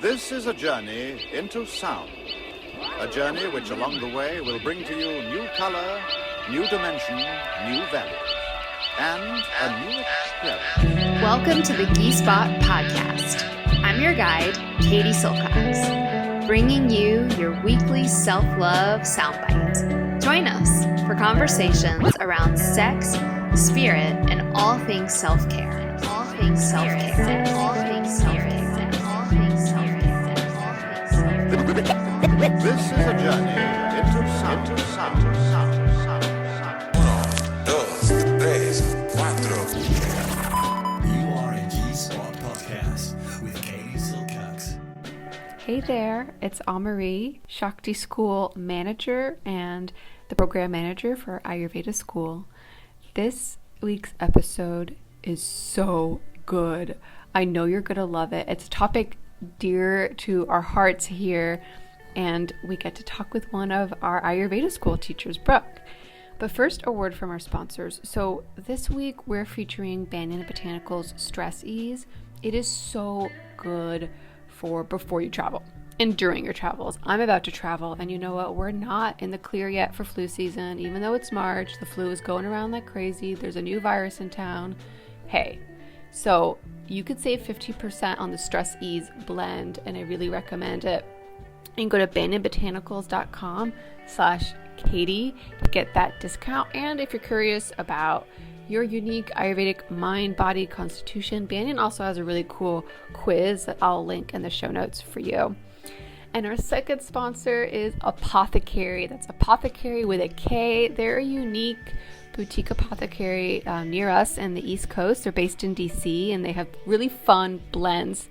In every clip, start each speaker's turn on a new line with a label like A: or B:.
A: This is a journey into sound. A journey which along the way will bring to you new color, new dimension, new values, and a new experience.
B: Welcome to the G-Spot Podcast. I'm your guide, Katie Silcox, bringing you your weekly self-love soundbite. Join us for conversations around sex, spirit, and all things self-care. All things self-care. All things self-care.
A: This is a journey into sound.
C: Uno, dos, tres, cuatro.
D: You are a G-Spot Podcast with Katie Silcox.
E: Hey there, it's Marie, Shakti School Manager and the Program Manager for Ayurveda School. This week's episode is so good. I know you're going to love it. It's a topic dear to our hearts here, and we get to talk with one of our Ayurveda School teachers, Brooke. But first, a word from our sponsors. So this week, we're featuring Banyan Botanicals Stress Ease. It is so good for before you travel and during your travels. I'm about to travel, and you know what? We're not in the clear yet for flu season. Even though it's March, the flu is going around like crazy. There's a new virus in town. Hey, so you could save 50% on the Stress Ease blend, and I really recommend it. You can go to banyanbotanicals.com/Katie to get that discount. And if you're curious about your unique Ayurvedic mind, body constitution, Banyan also has a really cool quiz that I'll link in the show notes for you. And our second sponsor is Apothecary. That's Apothecary with a K. They're a unique boutique apothecary near us in the East Coast. They're based in DC, and they have really fun blends.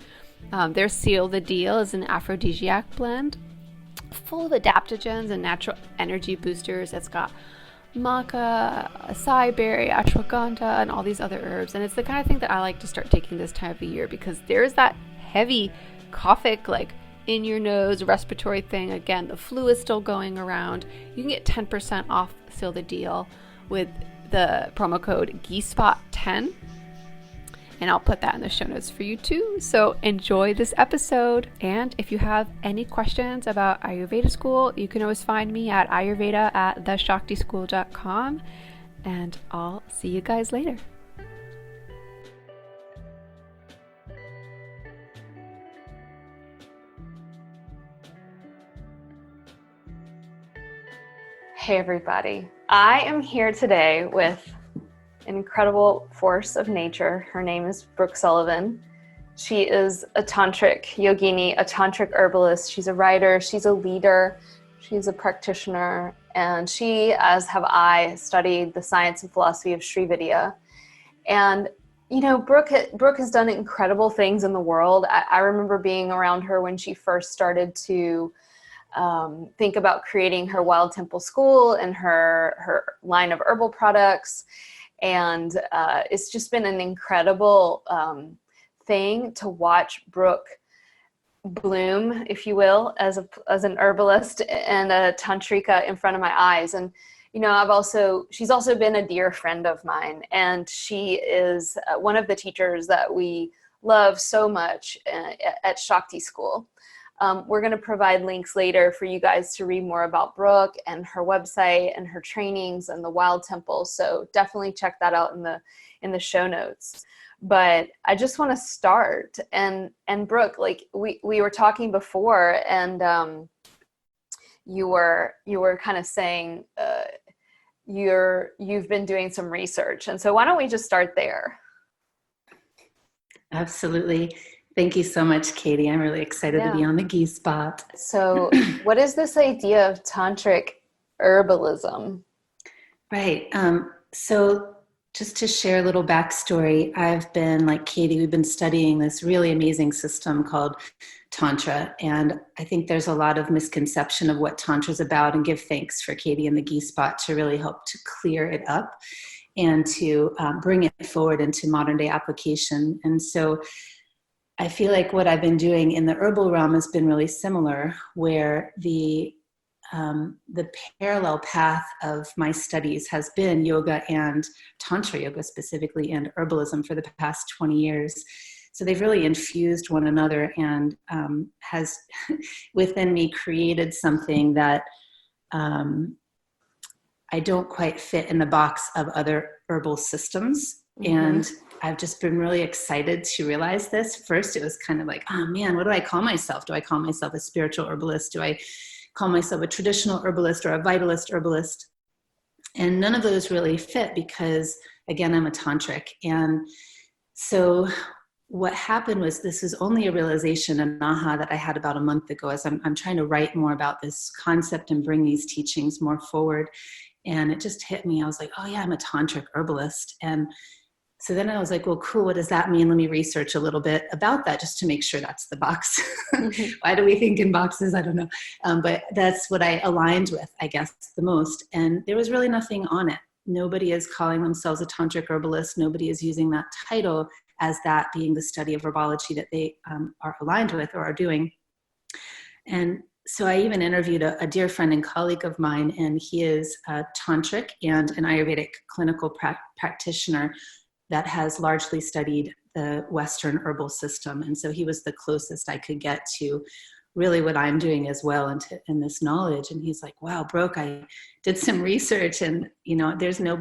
E: Their Seal the Deal is an aphrodisiac blend full of adaptogens and natural energy boosters. It's got maca, acai berry, ashwagandha, and all these other herbs. And it's the kind of thing that I like to start taking this time of the year because there's that heavy coughic, like in your nose, respiratory thing. Again, the flu is still going around. You can get 10% off Seal the Deal with the promo code GSPOT10. And I'll put that in the show notes for you too. So enjoy this episode. And if you have any questions about Ayurveda School, you can always find me at ayurveda@theshaktischool.com. And I'll see you guys later. Hey everybody. I am here today with an incredible force of nature. Her name is Brooke Sullivan. She is a Tantric yogini, a Tantric herbalist. She's a writer, she's a leader, she's a practitioner, and she, as have I, studied the science and philosophy of Sri Vidya. And, you know, Brooke has done incredible things in the world. I remember being around her when she first started to think about creating her Wild Temple School and her line of herbal products. And it's just been an incredible thing to watch Brooke bloom, if you will, as an herbalist and a tantrika in front of my eyes. And you know, she's also been a dear friend of mine, and she is one of the teachers that we love so much at Shakti School. We're going to provide links later for you guys to read more about Brooke and her website and her trainings and the Wild Temple. So definitely check that out in the show notes. But I just want to start and Brooke, like we were talking before, and you were kind of saying you've been doing some research, and so why don't we just start there?
F: Absolutely. Thank you so much, Katie. I'm really excited to be on the G-Spot.
E: So what is this idea of Tantric herbalism?
F: Right. So just to share a little backstory, I've been, like Katie, we've been studying this really amazing system called Tantra. And I think there's a lot of misconception of what Tantra is about, and give thanks for Katie and the G-Spot to really help to clear it up and to bring it forward into modern day application. And so I feel like what I've been doing in the herbal realm has been really similar, where the parallel path of my studies has been yoga and Tantra yoga specifically, and herbalism for the past 20 years. So they've really infused one another, and has within me created something that I don't quite fit in the box of other herbal systems. Mm-hmm. And I've just been really excited to realize this. First, it was kind of like, oh man, what do I call myself? Do I call myself a spiritual herbalist? Do I call myself a traditional herbalist or a vitalist herbalist? And none of those really fit because, again, I'm a tantric. And so what happened was, this is only a realization, an aha that I had about a month ago, as I'm trying to write more about this concept and bring these teachings more forward. And it just hit me. I was like, oh yeah, I'm a tantric herbalist. And so then I was like, well, cool. What does that mean? Let me research a little bit about that just to make sure that's the box. Mm-hmm. Why do we think in boxes? I don't know. But that's what I aligned with, I guess, the most. And there was really nothing on it. Nobody is calling themselves a tantric herbalist. Nobody is using that title as that being the study of herbology that they are aligned with or are doing. And so I even interviewed a dear friend and colleague of mine, and he is a tantric and an Ayurvedic clinical practitioner that has largely studied the Western herbal system. And so he was the closest I could get to really what I'm doing as well in this knowledge. And he's like, wow, Brooke, I did some research, and there's no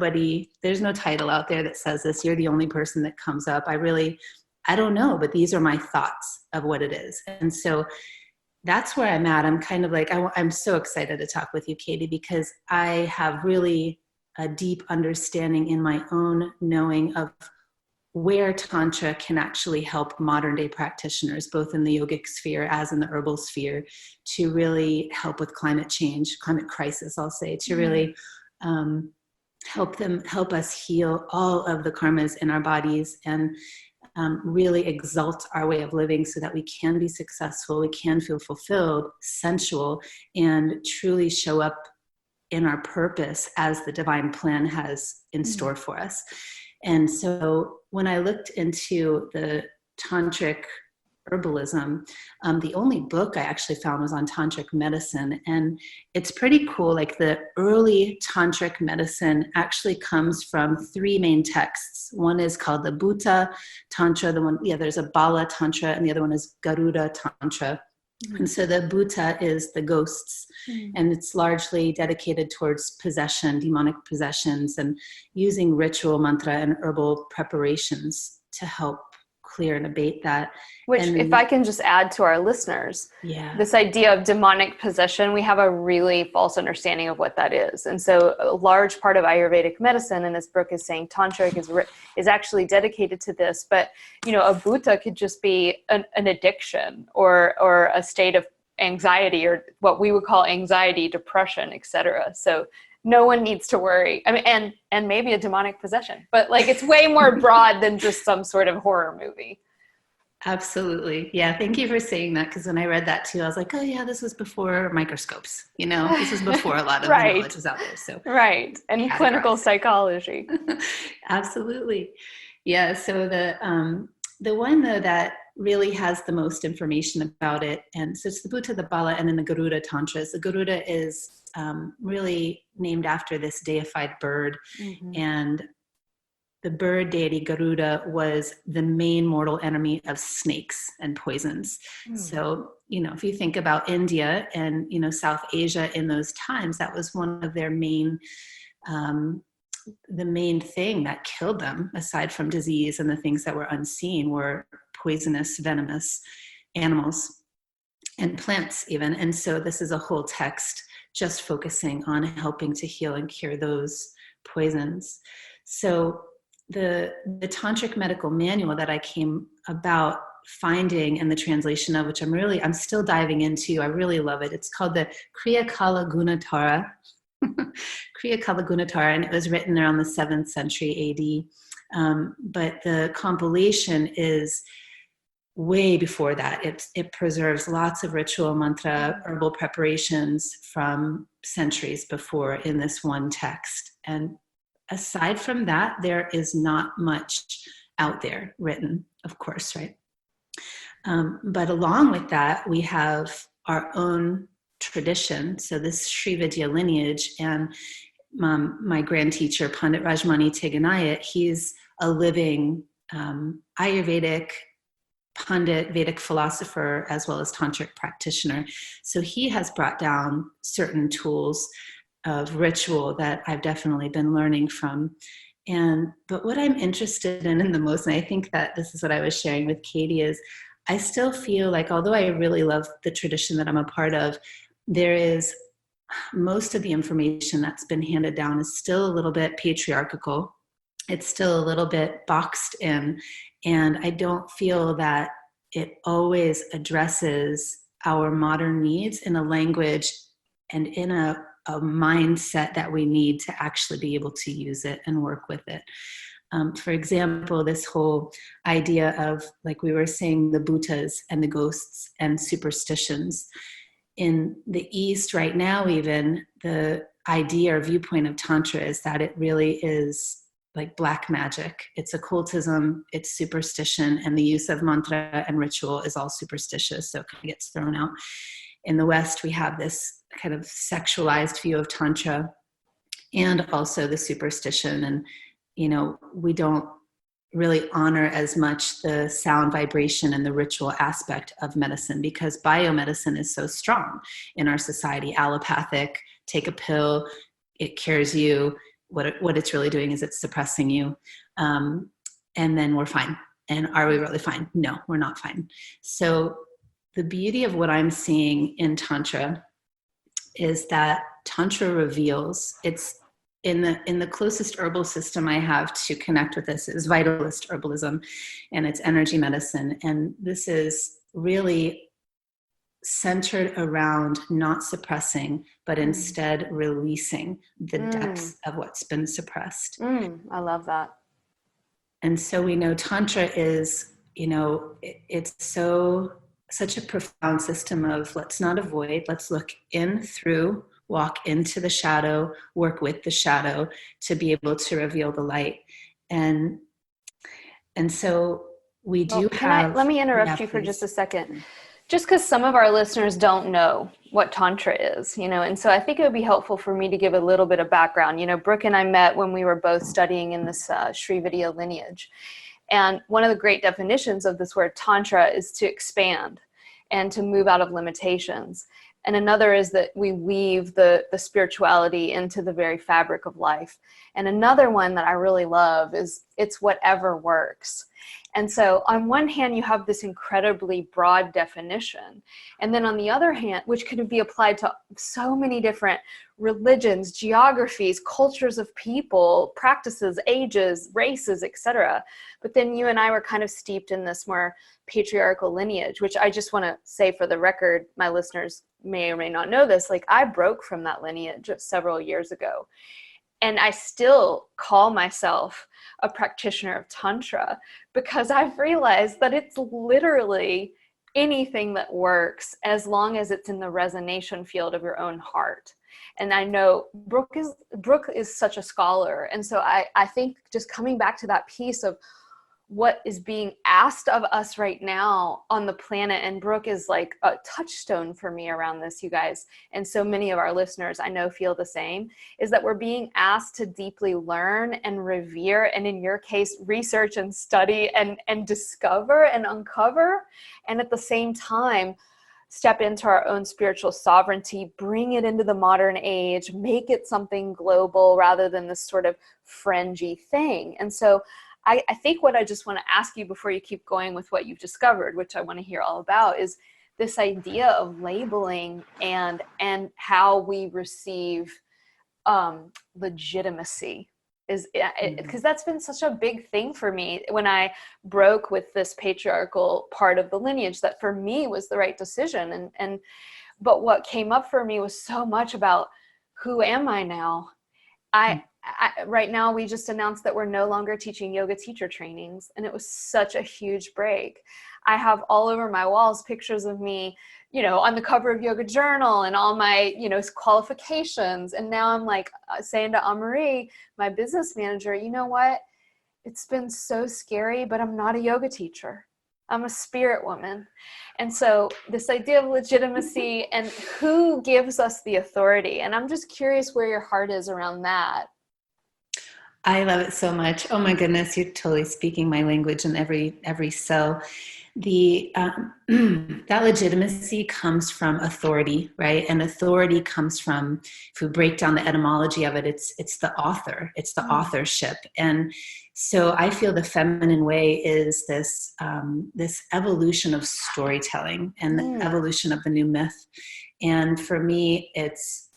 F: title out there that says this. You're the only person that comes up. I don't know, but these are my thoughts of what it is. And so that's where I'm at. I'm kind of like, I'm so excited to talk with you, Katie, because I have really a deep understanding in my own knowing of where Tantra can actually help modern day practitioners, both in the yogic sphere as in the herbal sphere, to really help with climate change, climate crisis, I'll say, to really help us heal all of the karmas in our bodies and really exalt our way of living so that we can be successful, we can feel fulfilled, sensual, and truly show up in our purpose as the divine plan has in store for us. And so when I looked into the tantric herbalism, the only book I actually found was on tantric medicine. And it's pretty cool. Like, the early tantric medicine actually comes from three main texts. One is called the Bhuta Tantra. There's a Bala Tantra, and the other one is Garuda Tantra. And so the Bhuta is the ghosts, and it's largely dedicated towards possession, demonic possessions, and using ritual mantra and herbal preparations to help clear and abate that.
E: Which, if I can just add to our listeners, this idea of demonic possession, we have a really false understanding of what that is. And so a large part of Ayurvedic medicine, and as Brooke is saying, Tantric is actually dedicated to this. But, a Bhuta could just be an addiction or a state of anxiety, or what we would call anxiety, depression, etc. So no one needs to worry. I mean, and maybe a demonic possession, but it's way more broad than just some sort of horror movie.
F: Absolutely. Yeah. Thank you for saying that. Because when I read that too, I was like, oh yeah, this was before microscopes, this was before a lot of the knowledge was out there. So
E: right. And clinical psychology.
F: Absolutely. Yeah. So the one though that really has the most information about it, and so it's the Bhuta, the Bala, and then the Garuda Tantras. The Garuda is really named after this deified bird, and the bird deity Garuda was the main mortal enemy of snakes and poisons. So, if you think about India and, South Asia in those times, that was one of their main, the main thing that killed them, aside from disease and the things that were unseen, were poisonous, venomous animals and plants even. And so this is a whole text just focusing on helping to heal and cure those poisons. So the Tantric medical manual that I came about finding and the translation of, which I'm still diving into, I really love it. It's called the Kriya Kala Gunatara. Kriya Kala Gunatara, and it was written around the 7th century AD. But the compilation is way before that. It preserves lots of ritual mantra, herbal preparations from centuries before in this one text. And aside from that, there is not much out there written, of course, right? But along with that, we have our own tradition. So this Sri Vidya lineage, and my grand teacher, Pandit Rajmani Teganayat, he's a living Ayurvedic pundit, Vedic philosopher, as well as Tantric practitioner. So he has brought down certain tools of ritual that I've definitely been learning from. But what I'm interested in the most, and I think that this is what I was sharing with Katie, is I still feel like, although I really love the tradition that I'm a part of, there is most of the information that's been handed down is still a little bit patriarchal. It's still a little bit boxed in. And I don't feel that it always addresses our modern needs in a language and in a mindset that we need to actually be able to use it and work with it. For example, this whole idea of, like we were saying, the bhutas and the ghosts and superstitions. In the East right now, even, the idea or viewpoint of Tantra is that it really is like black magic. It's occultism, it's superstition, and the use of mantra and ritual is all superstitious, so it kind of gets thrown out. In the West, we have this kind of sexualized view of Tantra and also the superstition. And, you know, we don't really honor as much the sound vibration and the ritual aspect of medicine because biomedicine is so strong in our society. Allopathic, take a pill, it cures you. What it's really doing is it's suppressing you. And then we're fine. And are we really fine? No, we're not fine. So the beauty of what I'm seeing in Tantra is that Tantra reveals, it's in the closest herbal system I have to connect with this is Vitalist herbalism, and it's energy medicine. And this is really centered around not suppressing, but instead releasing the depths of what's been suppressed.
E: I love that.
F: And so we know Tantra is, you know, it's such a profound system of let's not avoid, let's look in through, walk into the shadow, work with the shadow to be able to reveal the light. And so we do have...
E: Let me interrupt you for just a second. Just because some of our listeners don't know what Tantra is, you know, and so I think it would be helpful for me to give a little bit of background. You know, Brooke and I met when we were both studying in this Sri Vidya lineage. And one of the great definitions of this word Tantra is to expand and to move out of limitations. And another is that we weave the spirituality into the very fabric of life. And another one that I really love is it's whatever works. And so on one hand, you have this incredibly broad definition. And then on the other hand, which can be applied to so many different religions, geographies, cultures of people, practices, ages, races, etc. But then you and I were kind of steeped in this more patriarchal lineage, which I just want to say for the record, my listeners may or may not know this, like I broke from that lineage several years ago. And I still call myself a practitioner of Tantra because I've realized that it's literally anything that works as long as it's in the resonation field of your own heart. And I know Brooke is such a scholar. And so I think just coming back to that piece of what is being asked of us right now on the planet, and Brooke is like a touchstone for me around this, you guys, and so many of our listeners I know feel the same, is that we're being asked to deeply learn and revere, and in your case, research and study and discover and uncover, and at the same time, step into our own spiritual sovereignty, bring it into the modern age, make it something global rather than this sort of fringy thing. And so I think what I just want to ask you before you keep going with what you've discovered, which I want to hear all about, is this idea of labeling and how we receive legitimacy. Because that's been such a big thing for me when I broke with this patriarchal part of the lineage that for me was the right decision. But what came up for me was so much about who am I now? Right now, we just announced that we're no longer teaching yoga teacher trainings, and it was such a huge break. I have all over my walls pictures of me, you know, on the cover of Yoga Journal and all my, you know, qualifications. And now I'm like saying to Anne-Marie, my business manager, you know what? It's been so scary, but I'm not a yoga teacher. I'm a spirit woman. And so this idea of legitimacy and who gives us the authority. And I'm just curious where your heart is around that.
F: I love it so much. Oh my goodness, you're totally speaking my language in every cell. The that legitimacy comes from authority, right? And authority comes from, if we break down the etymology of it, it's the author, it's the authorship. And so I feel the feminine way is this this evolution of storytelling and the evolution of the new myth. And for me, it's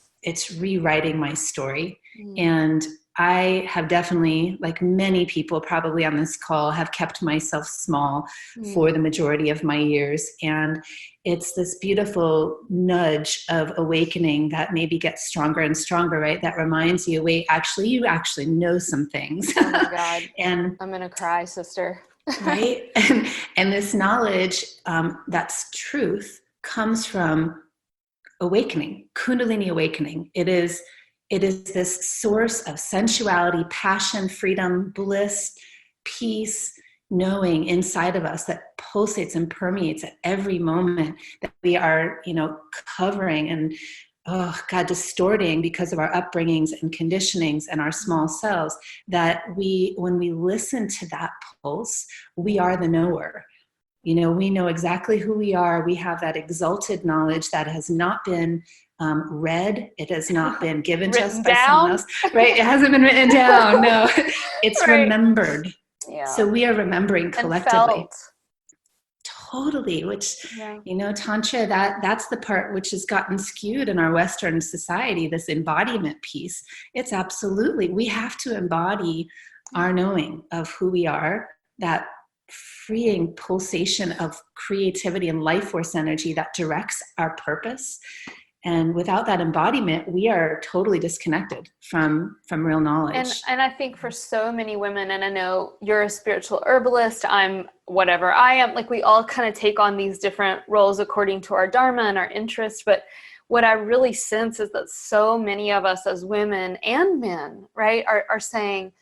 F: rewriting my story. And I have definitely, like many people probably on this call, have kept myself small for the majority of my years. And it's this beautiful nudge of awakening that maybe gets stronger and stronger, right? That reminds you, wait, actually, you actually know some things.
E: Oh my God.
F: And
E: I'm going to cry, sister.
F: right? And this knowledge, that's truth, comes from awakening, Kundalini awakening. It is this source of sensuality, passion, freedom, bliss, peace, knowing inside of us that pulsates and permeates at every moment, that we are, covering and, distorting because of our upbringings and conditionings and our small cells, that when we listen to that pulse, we are the knower. We know exactly who we are. We have that exalted knowledge that has not been read. It has not been given to us by someone else. Right? It hasn't been written down. No, it's
E: right.
F: Remembered.
E: Yeah.
F: So we are remembering collectively.
E: And felt.
F: Totally. Which, Tantra, that's the part which has gotten skewed in our Western society, this embodiment piece. It's absolutely, we have to embody our knowing of who we are, that freeing pulsation of creativity and life force energy that directs our purpose. And without that embodiment, we are totally disconnected from real knowledge.
E: And I think for so many women, and I know you're a spiritual herbalist, I'm whatever I am, like we all kind of take on these different roles according to our dharma and our interest. But what I really sense is that so many of us as women and men, right, are saying,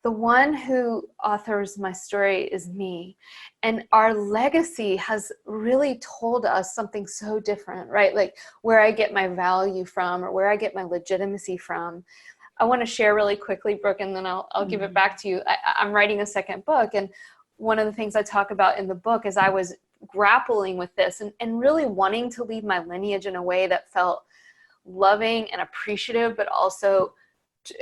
E: the one who authors my story is me. And our legacy has really told us something so different, right? Like where I get my value from or where I get my legitimacy from. I want to share really quickly, Brooke, and then I'll give it back to you. I'm writing a second book. And one of the things I talk about in the book is I was grappling with this and really wanting to leave my lineage in a way that felt loving and appreciative, but also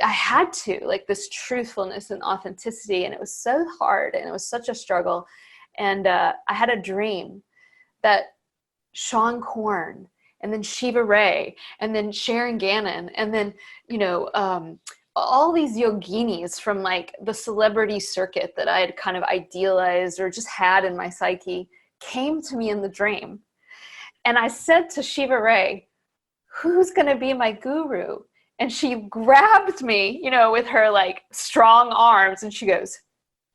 E: I had to, like this truthfulness and authenticity. And it was so hard and it was such a struggle. And I had a dream that Sean Korn and then Shiva Ray and then Sharon Gannon and then, all these yoginis from like the celebrity circuit that I had kind of idealized or just had in my psyche came to me in the dream. And I said to Shiva Ray, who's going to be my guru? And she grabbed me, with her like strong arms and she goes,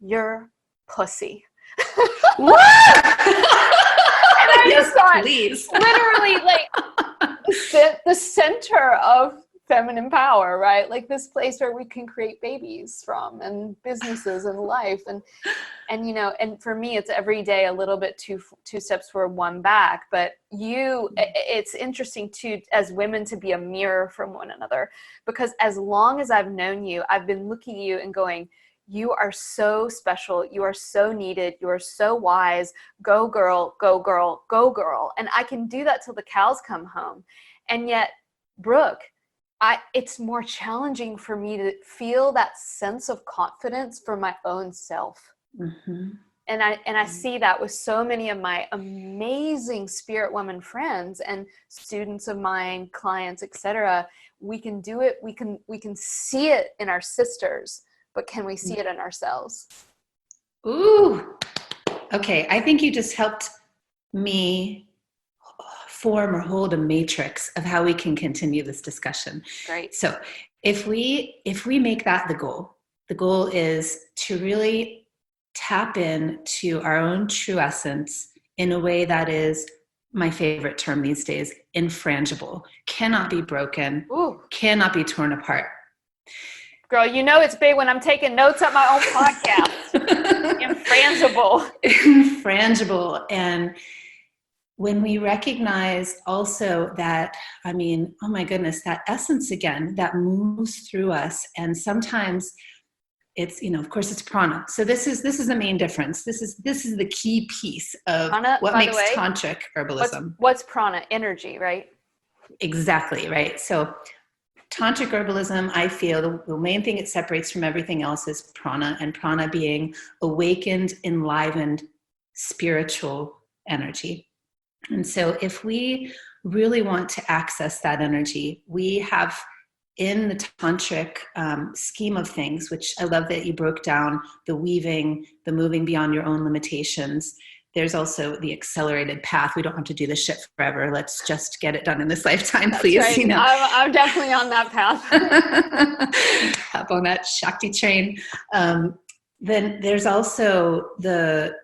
E: you're pussy.
F: What?
E: And I just thought,
F: please.
E: literally like the center of feminine power, right? Like this place where we can create babies from and businesses and life. And for me, it's every day a little bit two steps forward, one back. But it's interesting too, as women, to be a mirror from one another, because as long as I've known you, I've been looking at you and going, you are so special. You are so needed. You are so wise. Go girl, go girl, go girl. And I can do that till the cows come home. And yet, Brooke, it's more challenging for me to feel that sense of confidence for my own self.
F: Mm-hmm.
E: And I see that with so many of my amazing spirit woman friends and students of mine, clients, etc. We can do it. We can see it in our sisters, but can we see it in ourselves?
F: Ooh. Okay. I think you just helped me form or hold a matrix of how we can continue this discussion.
E: Great.
F: So if we make that the goal is to really tap into our own true essence in a way that is, my favorite term these days, infrangible, cannot be broken, cannot be torn apart.
E: Girl, it's big when I'm taking notes on my own podcast. Infrangible.
F: Infrangible. And when we recognize also that, oh my goodness, that essence again, that moves through us. And sometimes it's, of course it's prana. So this is the main difference. This is the key piece of
E: Prana,
F: what
E: by the
F: makes
E: way,
F: tantric herbalism.
E: What's prana? Energy, right?
F: Exactly, right. So tantric herbalism, I feel the main thing it separates from everything else is prana, and prana being awakened, enlivened, spiritual energy. And so if we really want to access that energy, we have in the tantric scheme of things, which I love that you broke down, the weaving, the moving beyond your own limitations. There's also the accelerated path. We don't have to do this shit forever. Let's just get it done in this lifetime, please.
E: Right. I'm definitely on that path.
F: Up on that Shakti train. Then there's also the,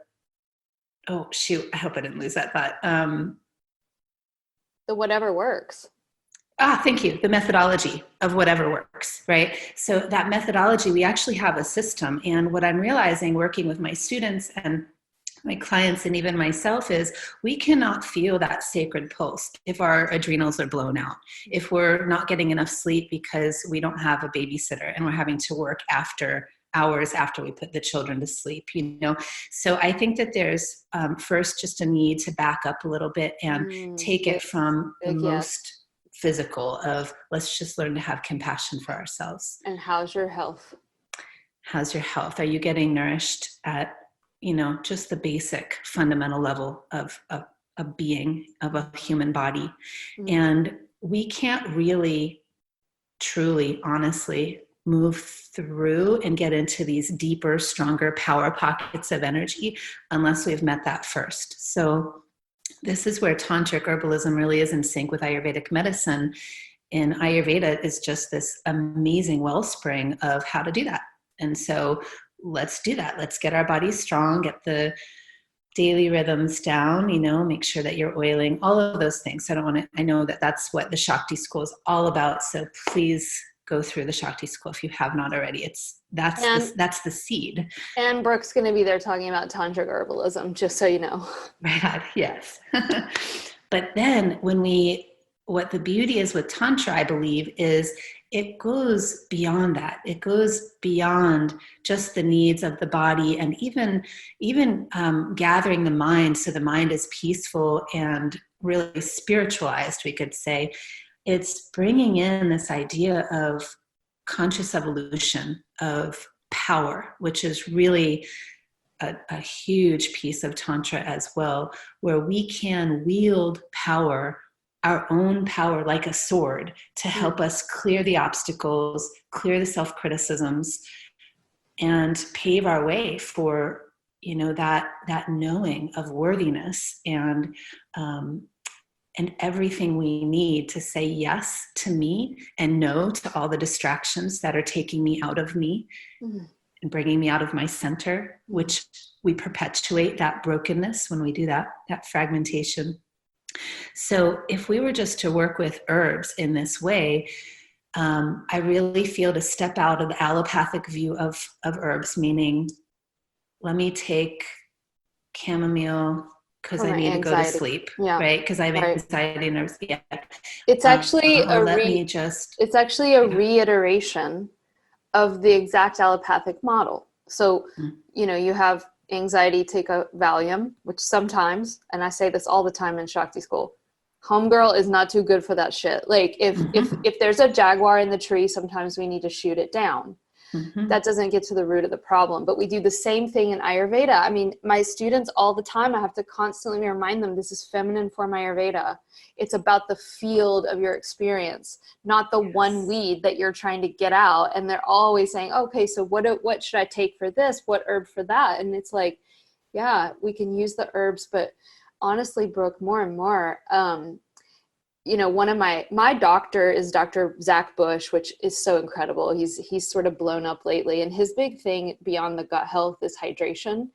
F: oh shoot, I hope I didn't lose that thought.
E: The whatever works.
F: Thank you. The methodology of whatever works, right? So that methodology, we actually have a system. And what I'm realizing working with my students and my clients and even myself is we cannot feel that sacred pulse if our adrenals are blown out, if we're not getting enough sleep because we don't have a babysitter and we're having to work hours after we put the children to sleep, So I think that there's first just a need to back up a little bit and take it from the most physical of let's just learn to have compassion for ourselves.
E: And how's your health?
F: How's your health? Are you getting nourished at, just the basic fundamental level of a being, of a human body? And we can't really, truly, honestly move through and get into these deeper, stronger power pockets of energy unless we've met that first. So this is where tantric herbalism really is in sync with Ayurvedic medicine. And Ayurveda is just this amazing wellspring of how to do that. And so let's do that. Let's get our bodies strong, get the daily rhythms down, make sure that you're oiling, all of those things. I know that that's what the Shakti school is all about. So please go through the Shakti school if you have not already. That's the seed.
E: And Brooke's going to be there talking about tantric herbalism, just so you know.
F: Right. Yes. But then what the beauty is with Tantra, I believe, is it goes beyond that. It goes beyond just the needs of the body and even gathering the mind so the mind is peaceful and really spiritualized, we could say. It's bringing in this idea of conscious evolution, of power, which is really a huge piece of Tantra as well, where we can wield power, our own power, like a sword to help us clear the obstacles, clear the self-criticisms, and pave our way for, that knowing of worthiness and everything we need to say yes to me and no to all the distractions that are taking me out of me and bringing me out of my center, which we perpetuate that brokenness when we do that fragmentation. So if we were just to work with herbs in this way, I really feel to step out of the allopathic view of herbs, meaning let me take chamomile because I need to go to sleep, right? Because I have anxiety and nerves. Yeah.
E: It's actually it's actually a reiteration of the exact allopathic model. So, you have anxiety, take a Valium, which sometimes, and I say this all the time in Shakti school, homegirl is not too good for that shit. Like if there's a jaguar in the tree, sometimes we need to shoot it down. That doesn't get to the root of the problem. But we do the same thing in Ayurveda. I mean, my students all the time, I have to constantly remind them, this is feminine form Ayurveda. It's about the field of your experience, not the one weed that you're trying to get out. And they're always saying, okay, so what should I take for this? What herb for that? And it's like, yeah, we can use the herbs, but honestly, Brooke, more and more, one of my doctor is Dr. Zach Bush, which is so incredible. He's sort of blown up lately. And his big thing beyond the gut health is hydration.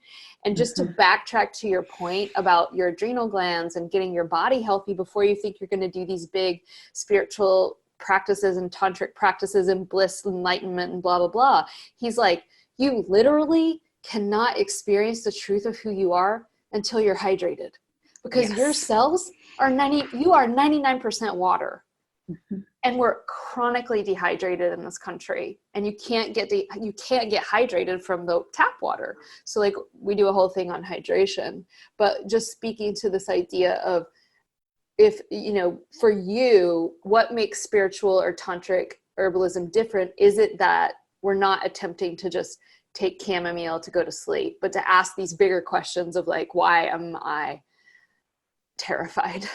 E: And just to backtrack to your point about your adrenal glands and getting your body healthy before you think you're going to do these big spiritual practices and tantric practices and bliss, enlightenment and blah, blah, blah. He's like, you literally cannot experience the truth of who you are until you're hydrated. Because your cells are you are 99% water. And we're chronically dehydrated in this country, and you can't get hydrated from the tap water. So like we do a whole thing on hydration, but just speaking to this idea of, if, you know, for you, what makes spiritual or tantric herbalism different? Is it that we're not attempting to just take chamomile to go to sleep, but to ask these bigger questions of like, why am I terrified?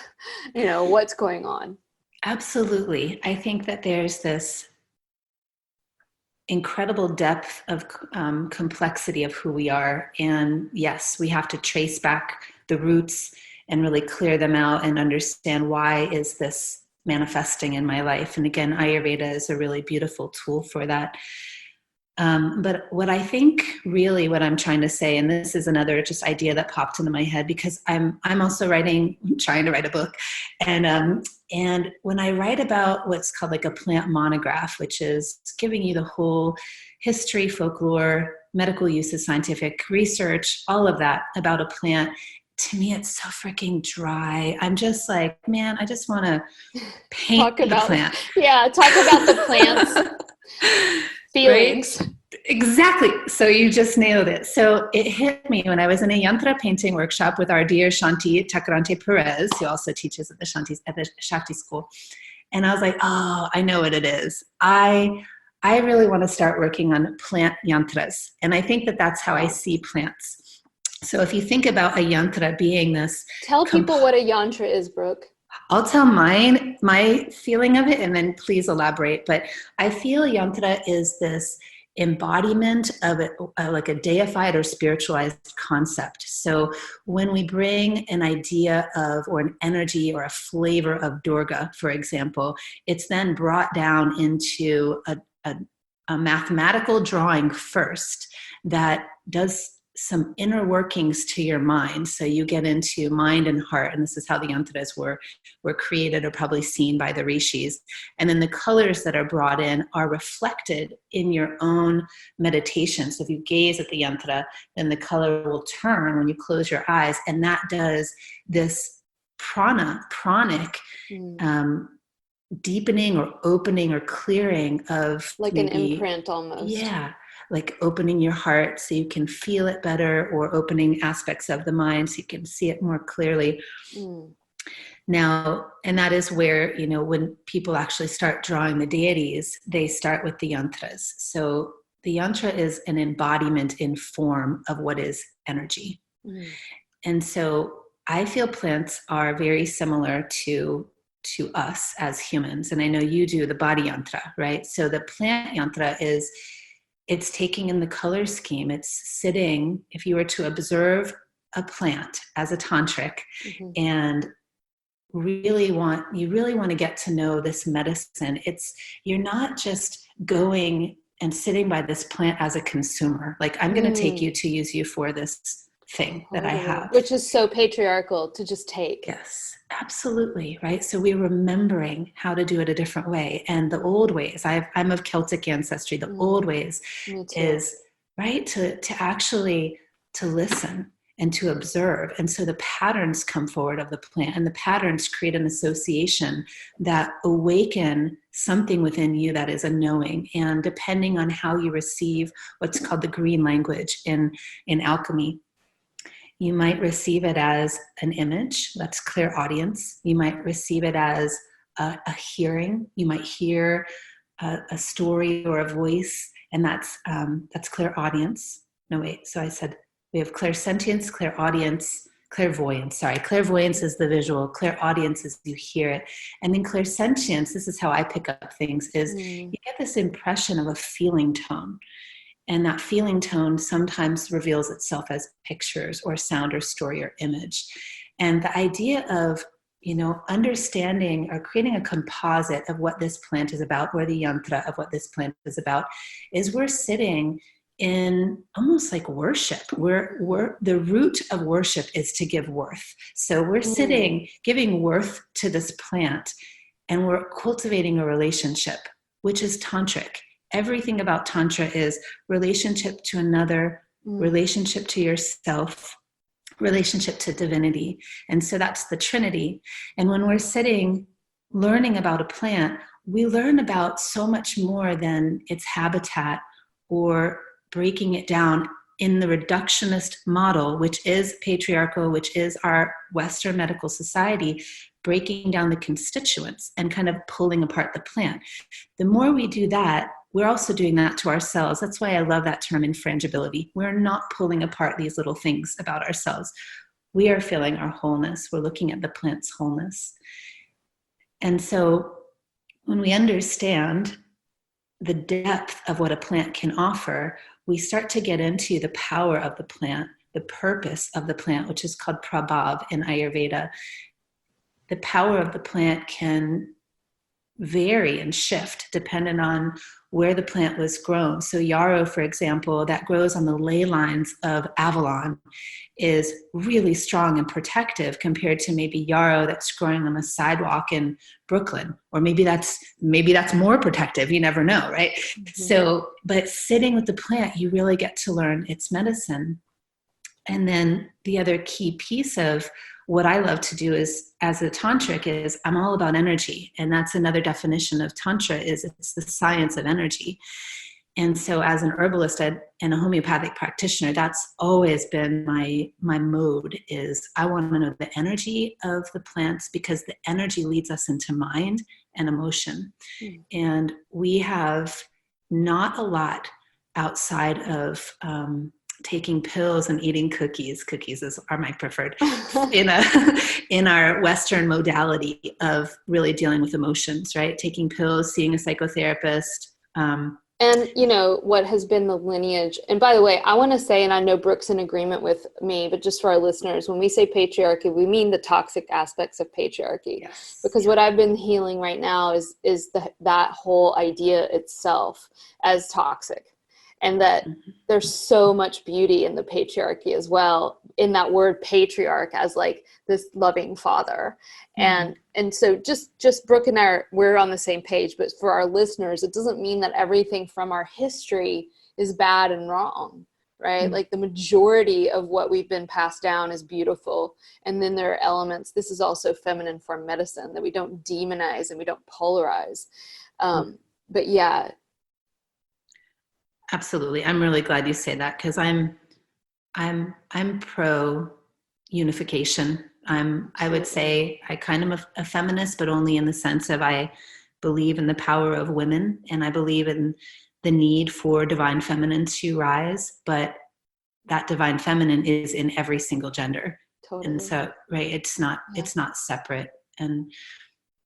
E: You know, what's going on?
F: Absolutely. I think that there's this incredible depth of complexity of who we are. And yes, we have to trace back the roots and really clear them out and understand, why is this manifesting in my life? And again, Ayurveda is a really beautiful tool for that. But what I think really what I'm trying to say, and this is another just idea that popped into my head, because I'm also trying to write a book. And when I write about what's called like a plant monograph, which is giving you the whole history, folklore, medical uses, scientific research, all of that about a plant, to me, it's so freaking dry. I'm just like, man, I just want to paint the plant.
E: Yeah, talk about the plant's feelings.
F: Right? Exactly. So you just nailed it. So it hit me when I was in a Yantra painting workshop with our dear Shanti Takarante Perez, who also teaches at the Shakti school. And I was like, oh, I know what it is. I really want to start working on plant yantras. And I think that that's how I see plants. So if you think about a yantra being this...
E: Tell people what a yantra is, Brooke.
F: I'll tell my feeling of it, and then please elaborate. But I feel yantra is this embodiment of like a deified or spiritualized concept. So when we bring an idea of, or an energy or a flavor of Durga, for example, it's then brought down into a mathematical drawing first that does some inner workings to your mind. So you get into mind and heart, and this is how the yantras were created, or probably seen by the rishis. And then the colors that are brought in are reflected in your own meditation. So if you gaze at the yantra, then the color will turn when you close your eyes, and that does this pranic deepening or opening or clearing of,
E: like maybe an imprint almost. Yeah.
F: Like opening your heart so you can feel it better, or opening aspects of the mind so you can see it more clearly. Now, and that is where, you know, when people actually start drawing the deities, they start with the yantras. So the yantra is an embodiment in form of what is energy. And so I feel plants are very similar to us as humans. And I know you do the body yantra, right? So the plant yantra is... it's taking in the color scheme. It's sitting, if you were to observe a plant as a tantric, and you really want to get to know this medicine. You're not just going and sitting by this plant as a consumer. Like, I'm going to take you to use you for this thing that I have.
E: Which is so patriarchal to just take.
F: Yes, absolutely. Right. So we're remembering how to do it a different way. And the old ways, I'm of Celtic ancestry. The old ways is right to actually to listen and to observe. And so the patterns come forward of the plant, and the patterns create an association that awaken something within you that is a knowing. And depending on how you receive what's called the green language in alchemy, you might receive it as an image, that's clear audience. You might receive it as a hearing. You might hear a story or a voice, and that's clear audience. No, wait, so I said we have clairsentience, clear audience, clairvoyance. Sorry, clairvoyance is the visual, clear audience is you hear it. And then clairsentience, this is how I pick up things, is you get this impression of a feeling tone. And that feeling tone sometimes reveals itself as pictures or sound or story or image. And the idea of, you know, understanding or creating a composite of what this plant is about, or the yantra of what this plant is about, is we're sitting in almost like worship. We're the root of worship is to give worth. So we're sitting, giving worth to this plant, and we're cultivating a relationship, which is tantric. Everything about Tantra is relationship to another, relationship to yourself, relationship to divinity. And so that's the Trinity. And when we're sitting, learning about a plant, we learn about so much more than its habitat or breaking it down in the reductionist model, which is patriarchal, which is our Western medical society, breaking down the constituents and kind of pulling apart the plant. The more we do that, we're also doing that to ourselves. That's why I love that term, infrangibility. We're not pulling apart these little things about ourselves. We are feeling our wholeness. We're looking at the plant's wholeness. And so when we understand the depth of what a plant can offer, we start to get into the power of the plant, the purpose of the plant, which is called prabhav in Ayurveda. The power of the plant can vary and shift depending on where the plant was grown. So yarrow, for example, that grows on the ley lines of Avalon, is really strong and protective compared to maybe yarrow that's growing on the sidewalk in Brooklyn, or maybe that's more protective. You never know, right? Mm-hmm. So, but sitting with the plant, you really get to learn its medicine. And then the other key piece of what I love to do is, as a tantric, is I'm all about energy. And that's another definition of tantra, is it's the science of energy. And so as an herbalist and a homeopathic practitioner, that's always been my mode, is I want to know the energy of the plants, because the energy leads us into mind and emotion. Mm. And we have not a lot outside of taking pills and eating cookies. Cookies are my preferred in our Western modality of really dealing with emotions, right? Taking pills, seeing a psychotherapist.
E: And you know what has been the lineage. And by the way, I want to say, and I know Brooke's in agreement with me, but just for our listeners, when we say patriarchy, we mean the toxic aspects of patriarchy. Yes. Because what I've been healing right now is that whole idea itself as toxic. And that there's so much beauty in the patriarchy as well, in that word patriarch as like this loving father. Mm-hmm. And so just Brooke and I, we're on the same page, but for our listeners, it doesn't mean that everything from our history is bad and wrong, right? Mm-hmm. Like the majority of what we've been passed down is beautiful. And then there are elements, this is also feminine form medicine, that we don't demonize and we don't polarize. But yeah.
F: Absolutely. I'm really glad you say that, because I'm pro unification. I would say I kind of a feminist, but only in the sense of I believe in the power of women, and I believe in the need for divine feminine to rise, but that divine feminine is in every single gender. Totally. And so, right, it's not separate. And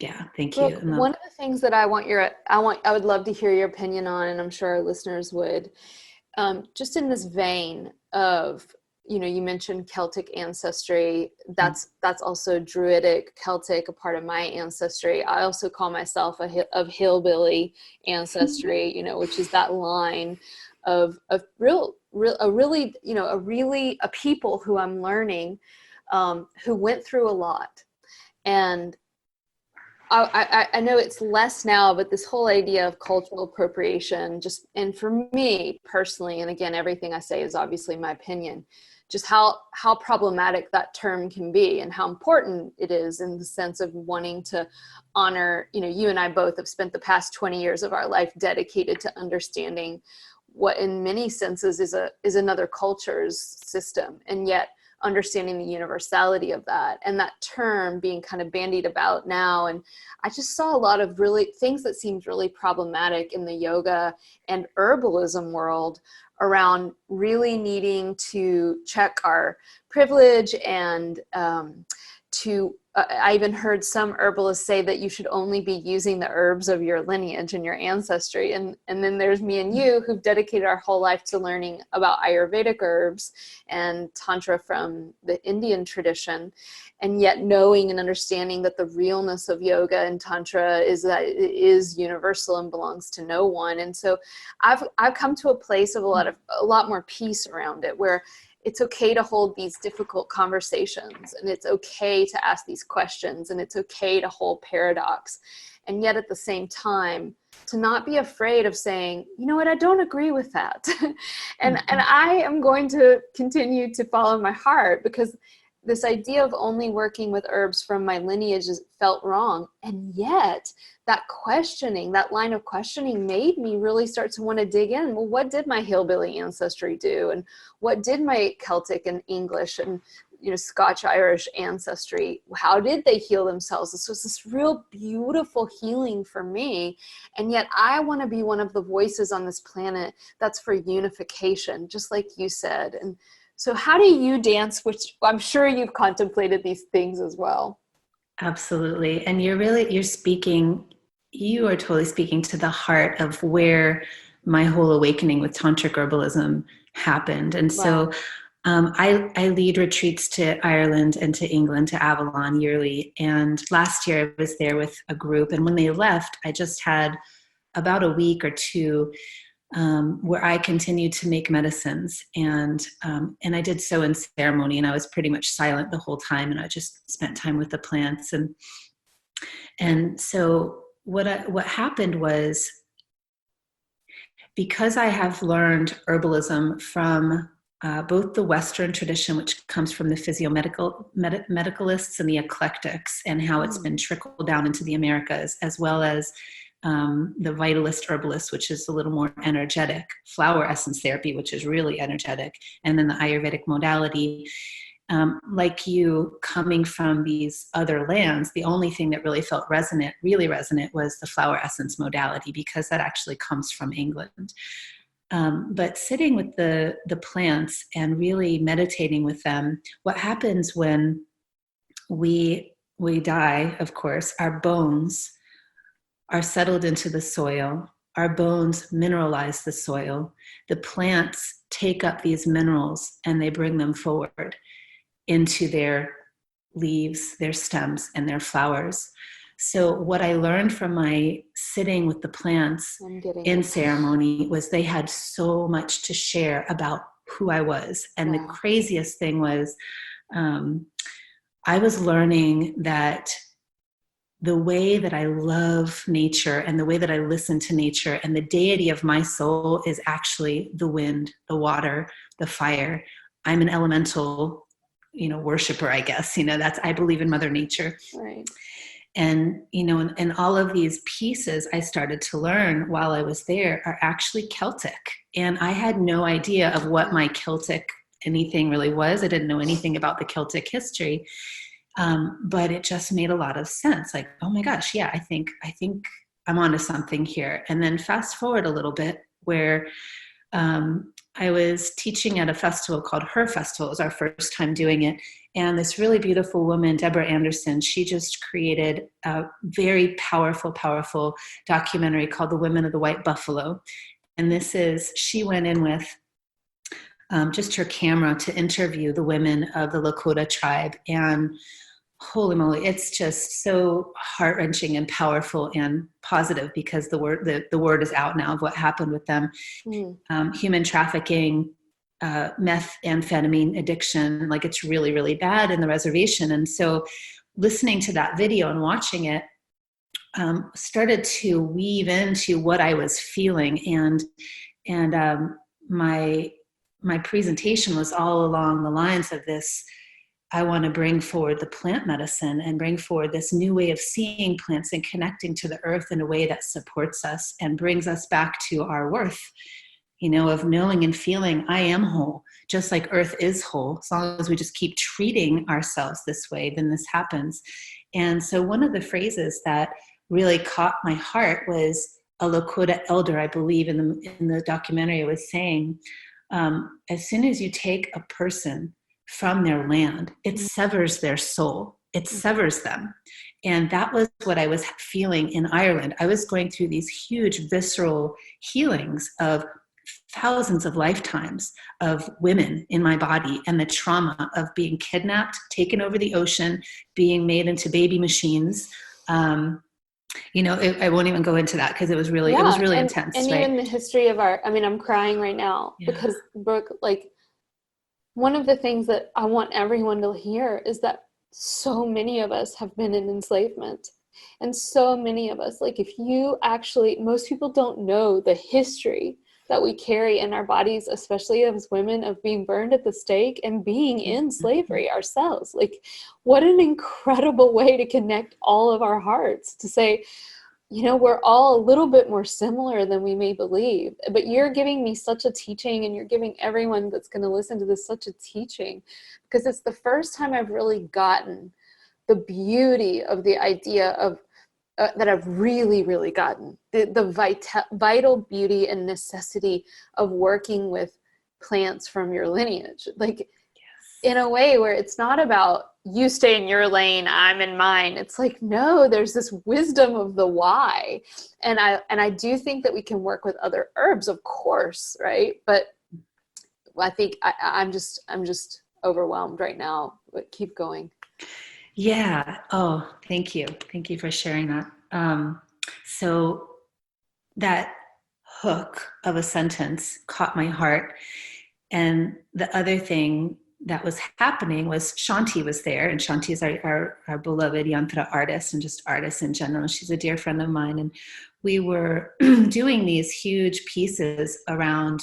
F: yeah, thank you.
E: Brooke, one of the things that I would love to hear your opinion on, and I'm sure our listeners would, just in this vein of, you know, you mentioned Celtic ancestry. That's also Druidic, Celtic, a part of my ancestry. I also call myself of hillbilly ancestry, you know, which is that line of a people who I'm learning, who went through a lot. And I know it's less now, but this whole idea of cultural appropriation, and for me personally, and again, everything I say is obviously my opinion, just how problematic that term can be and how important it is in the sense of wanting to honor, you know, you and I both have spent the past 20 years of our life dedicated to understanding what in many senses is another culture's system, and yet understanding the universality of that, and that term being kind of bandied about now. And I just saw a lot of really things that seemed really problematic in the yoga and herbalism world around really needing to check our privilege and I even heard some herbalists say that you should only be using the herbs of your lineage and your ancestry. And then there's me and you who've dedicated our whole life to learning about Ayurvedic herbs and Tantra from the Indian tradition, and yet knowing and understanding that the realness of yoga and Tantra is that it is universal and belongs to no one. And so I've come to a place of a lot more peace around it, where it's okay to hold these difficult conversations, and it's okay to ask these questions, and it's okay to hold paradox. And yet at the same time, to not be afraid of saying, you know what, I don't agree with that. And I am going to continue to follow my heart, because this idea of only working with herbs from my lineage felt wrong. And yet that questioning, that line of questioning made me really start to want to dig in. Well, what did my hillbilly ancestry do? And what did my Celtic and English and Scotch Irish ancestry, how did they heal themselves? So it's this real beautiful healing for me. And yet I want to be one of the voices on this planet that's for unification, just like you said. And so how do you dance, which I'm sure you've contemplated these things as well?
F: Absolutely. And you are totally speaking to the heart of where my whole awakening with Tantric Herbalism happened. And so I lead retreats to Ireland and to England, to Avalon yearly. And last year I was there with a group. And when they left, I just had about a week or two where I continued to make medicines. And I did so in ceremony, and I was pretty much silent the whole time. And I just spent time with the plants. And so what happened was, because I have learned herbalism from both the Western tradition, which comes from the medicalists and the eclectics, and how it's been trickled down into the Americas, as well as the vitalist herbalists, which is a little more energetic, flower essence therapy, which is really energetic, and then the Ayurvedic modality. Like you, coming from these other lands, the only thing that really felt really resonant, was the flower essence modality, because that actually comes from England. But sitting with the plants and really meditating with them, what happens when we die, of course, our bones are settled into the soil. Our bones mineralize the soil. The plants take up these minerals and they bring them forward into their leaves, their stems, and their flowers. So what I learned from my sitting with the plants in ceremony was they had so much to share about who I was. And the craziest thing was, I was learning that the way that I love nature and the way that I listen to nature, and the deity of my soul is actually the wind, the water, the fire. I'm an elemental, worshiper, I guess. I believe in Mother Nature.
E: Right.
F: And, and all of these pieces I started to learn while I was there are actually Celtic. And I had no idea of what my Celtic anything really was. I didn't know anything about the Celtic history. But it just made a lot of sense. Like, oh my gosh, yeah, I think I'm onto something here. And then fast forward a little bit, where I was teaching at a festival called Her Festival. It was our first time doing it. And this really beautiful woman, Deborah Anderson, she just created a very powerful documentary called The Women of the White Buffalo. And she went in with just her camera to interview the women of the Lakota tribe. And holy moly, it's just so heart-wrenching and powerful and positive, because the word is out now of what happened with them. Human trafficking, methamphetamine addiction, like it's really, really bad in the reservation. And so listening to that video and watching it started to weave into what I was feeling. And my presentation was all along the lines of this: I want to bring forward the plant medicine and bring forward this new way of seeing plants and connecting to the earth in a way that supports us and brings us back to our worth, of knowing and feeling I am whole, just like earth is whole. As long as we just keep treating ourselves this way, then this happens. And so one of the phrases that really caught my heart was a Lakota elder, I believe in the documentary, was saying, as soon as you take a person from their land, it severs their soul. It severs them. And that was what I was feeling in Ireland. I was going through these huge visceral healings of thousands of lifetimes of women in my body, and the trauma of being kidnapped, taken over the ocean, being made into baby machines. I won't even go into that, because it was really intense.
E: And even the history of I'm crying right now because, Brooke, like, one of the things that I want everyone to hear is that so many of us have been in enslavement. And so many of us, like, if you actually, most people don't know the history that we carry in our bodies, especially as women, of being burned at the stake and being in slavery ourselves. Like, what an incredible way to connect all of our hearts, to say, you know, we're all a little bit more similar than we may believe. But you're giving me such a teaching, and you're giving everyone that's going to listen to this such a teaching, because it's the first time I've really gotten the beauty of the idea of that I've really, really gotten the vital beauty and necessity of working with plants from your lineage. Like, in a way where it's not about you stay in your lane, I'm in mine. It's like, no, there's this wisdom of the why. And I do think that we can work with other herbs, of course, right? But I think I'm just overwhelmed right now. But keep going.
F: Yeah. Oh, thank you. Thank you for sharing that. So that hook of a sentence caught my heart. And the other thing that was happening was Shanti was there, and Shanti is our beloved Yantra artist and just artist in general. She's a dear friend of mine. And we were doing these huge pieces around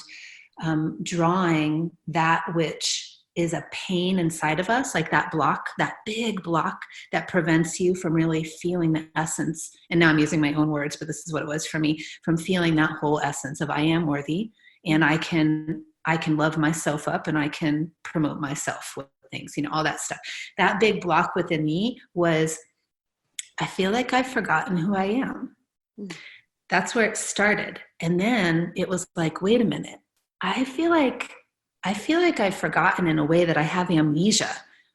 F: drawing that which is a pain inside of us, like that block, that big block that prevents you from really feeling the essence. And now I'm using my own words, but this is what it was for me, from feeling that whole essence of I am worthy, and I can love myself up, and I can promote myself with things, you know, all that stuff. That big block within me was, I feel like I've forgotten who I am. That's where it started. And then it was like, wait a minute. I feel like I've forgotten in a way that I have amnesia.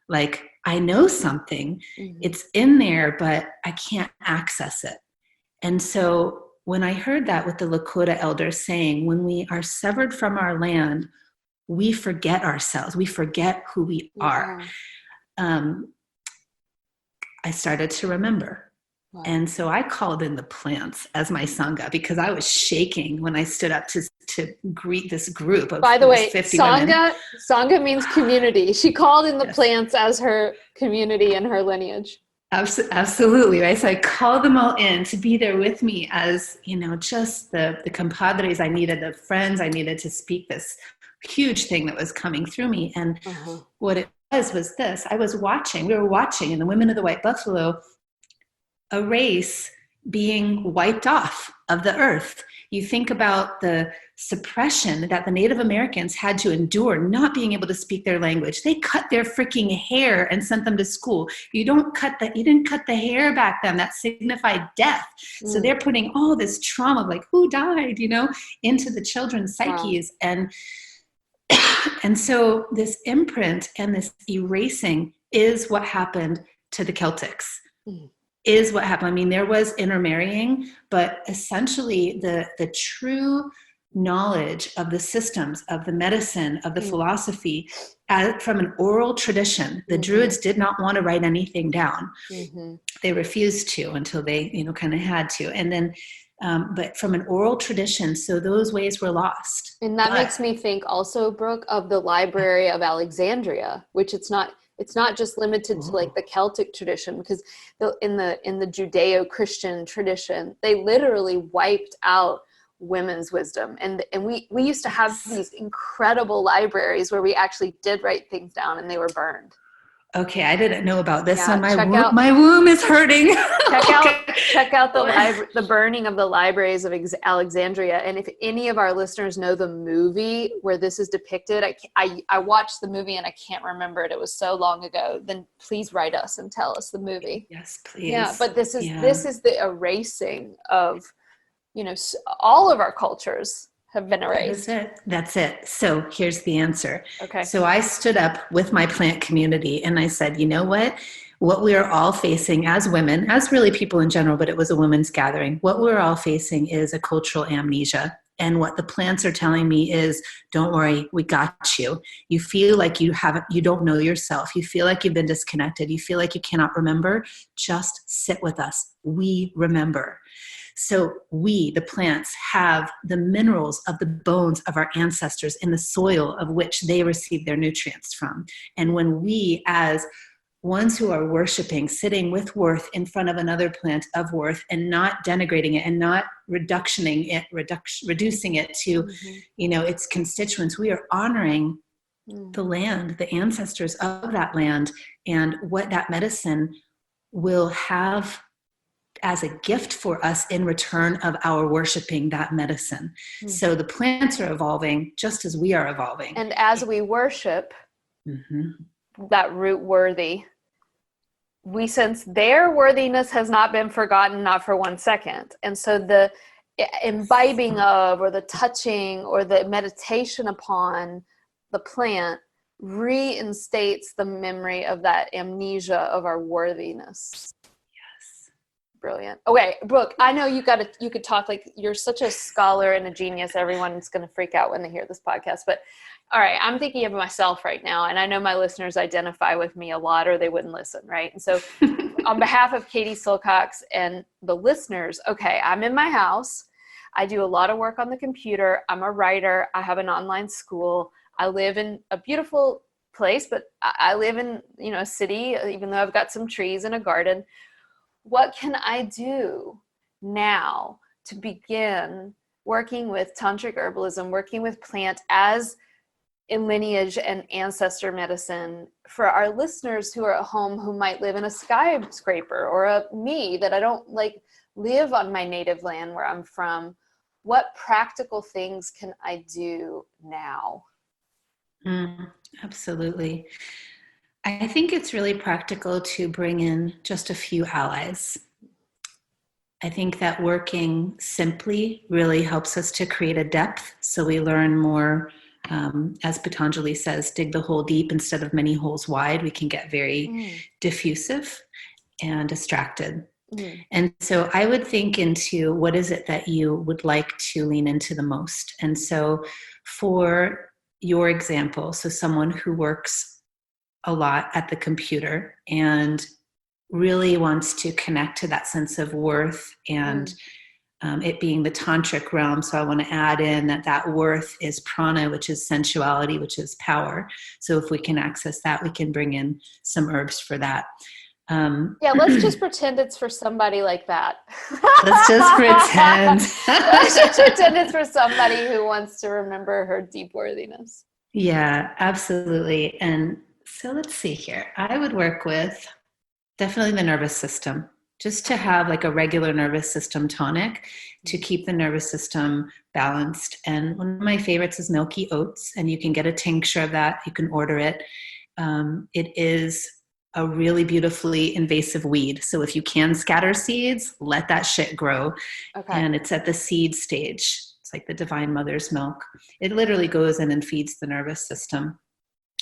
F: Like, I know something, it's in there, but I can't access it. And so when I heard that with the Lakota elders saying, when we are severed from our land, we forget ourselves, we forget who we are. I started to remember. Wow. And so I called in the plants as my Sangha, because I was shaking when I stood up to greet this group of,
E: by the way,
F: 50
E: Sangha, Sangha means community. She called in the plants as her community and her lineage.
F: Absolutely, right? So I called them all in to be there with me as, you know, just the compadres I needed, the friends I needed to speak this huge thing that was coming through me. And what it was this, we were watching in the Women of the White Buffalo, a race being wiped off of the earth. You think about the suppression that the Native Americans had to endure, not being able to speak their language. They cut their freaking hair and sent them to school. You didn't cut the hair back then. That signified death. So they're putting all this trauma of like, who died, you know, into the children's psyches. Wow. And so this imprint and this erasing is what happened to the Celtics. Is what happened. I mean, there was intermarrying, but essentially the true knowledge of the systems, of the medicine, of the philosophy, from an oral tradition, the Druids did not want to write anything down. They refused to until they, you know, kind of had to. And then, but from an oral tradition, so those ways were lost.
E: And that makes me think also, Brooke, of the Library of Alexandria, which it's not just limited to like the Celtic tradition, because in the Judeo-Christian tradition, they literally wiped out women's wisdom. And we used to have these incredible libraries where we actually did write things down, and they were burned.
F: Okay, I didn't know about this one. My womb is hurting.
E: Check out the burning of the libraries of Alexandria. And if any of our listeners know the movie where this is depicted, I watched the movie and I can't remember it. It was so long ago. Then please write us and tell us the movie.
F: Yes, please.
E: Yeah, but this is the erasing of, you know, all of our cultures have been erased.
F: That's it. So here's the answer.
E: Okay.
F: So I stood up with my plant community and I said, you know what we are all facing as women, as really people in general, but it was a women's gathering. What we're all facing is a cultural amnesia. And what the plants are telling me is, don't worry, we got you. You feel like you don't know yourself. You feel like you've been disconnected. You feel like you cannot remember. Just sit with us. We remember. So we, the plants, have the minerals of the bones of our ancestors in the soil of which they receive their nutrients from. And when we, as ones who are worshiping, sitting with worth in front of another plant of worth and not denigrating it and not reducing it to, its constituents. We are honoring the land, the ancestors of that land, and what that medicine will have as a gift for us in return of our worshiping that medicine. So the plants are evolving just as we are evolving.
E: And as we worship that root worthy, we sense their worthiness has not been forgotten, not for 1 second. And so the imbibing of, or the touching, or the meditation upon the plant reinstates the memory of that amnesia of our worthiness.
F: Yes.
E: Brilliant. Okay, Brooke, I know you could talk, like, you're such a scholar and a genius. Everyone's going to freak out when they hear this podcast, but all right, I'm thinking of myself right now, and I know my listeners identify with me a lot or they wouldn't listen, right? And so on behalf of Katie Silcox and the listeners, okay, I'm in my house. I do a lot of work on the computer. I'm a writer. I have an online school. I live in a beautiful place, but I live in, a city, even though I've got some trees and a garden. What can I do now to begin working with Tantric herbalism, working with plant as in lineage and ancestor medicine for our listeners who are at home, who might live in a skyscraper, or me that I don't live on my native land where I'm from? What practical things can I do now?
F: Absolutely. I think it's really practical to bring in just a few allies. I think that working simply really helps us to create a depth, so we learn more. As Patanjali says, dig the hole deep instead of many holes wide. We can get very diffusive and distracted. And so I would think into what is it that you would like to lean into the most. And so for your example, so someone who works a lot at the computer and really wants to connect to that sense of worth and it being the tantric realm. So I want to add in that worth is prana, which is sensuality, which is power. So if we can access that, we can bring in some herbs for that.
E: Let's just pretend it's for somebody like that.
F: Let's just pretend.
E: Let's just pretend it's for somebody who wants to remember her deep worthiness.
F: Yeah, absolutely. And so let's see here. I would work with definitely the nervous system, just to have like a regular nervous system tonic to keep the nervous system balanced. And one of my favorites is milky oats, and you can get a tincture of that. You can order it. It is a really beautifully invasive weed. So if you can scatter seeds, let that shit grow. Okay. And it's at the seed stage. It's like the divine mother's milk. It literally goes in and feeds the nervous system.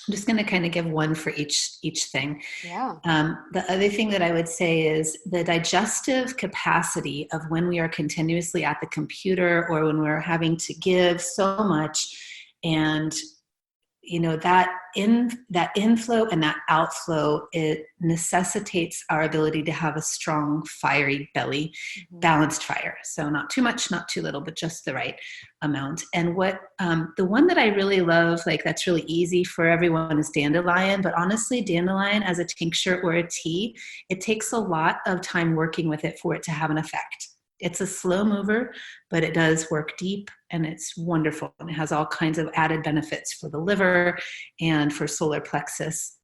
F: I'm just going to kind of give one for each thing.
E: Yeah.
F: The other thing that I would say is the digestive capacity of when we are continuously at the computer or when we're having to give so much, and that inflow and that outflow, it necessitates our ability to have a strong, fiery belly, balanced fire. So not too much, not too little, but just the right amount. And what the one that I really love, that's really easy for everyone, is dandelion. But honestly, dandelion as a tincture or a tea, it takes a lot of time working with it for it to have an effect. It's a slow mover, but it does work deep, and it's wonderful. And it has all kinds of added benefits for the liver and for solar plexus.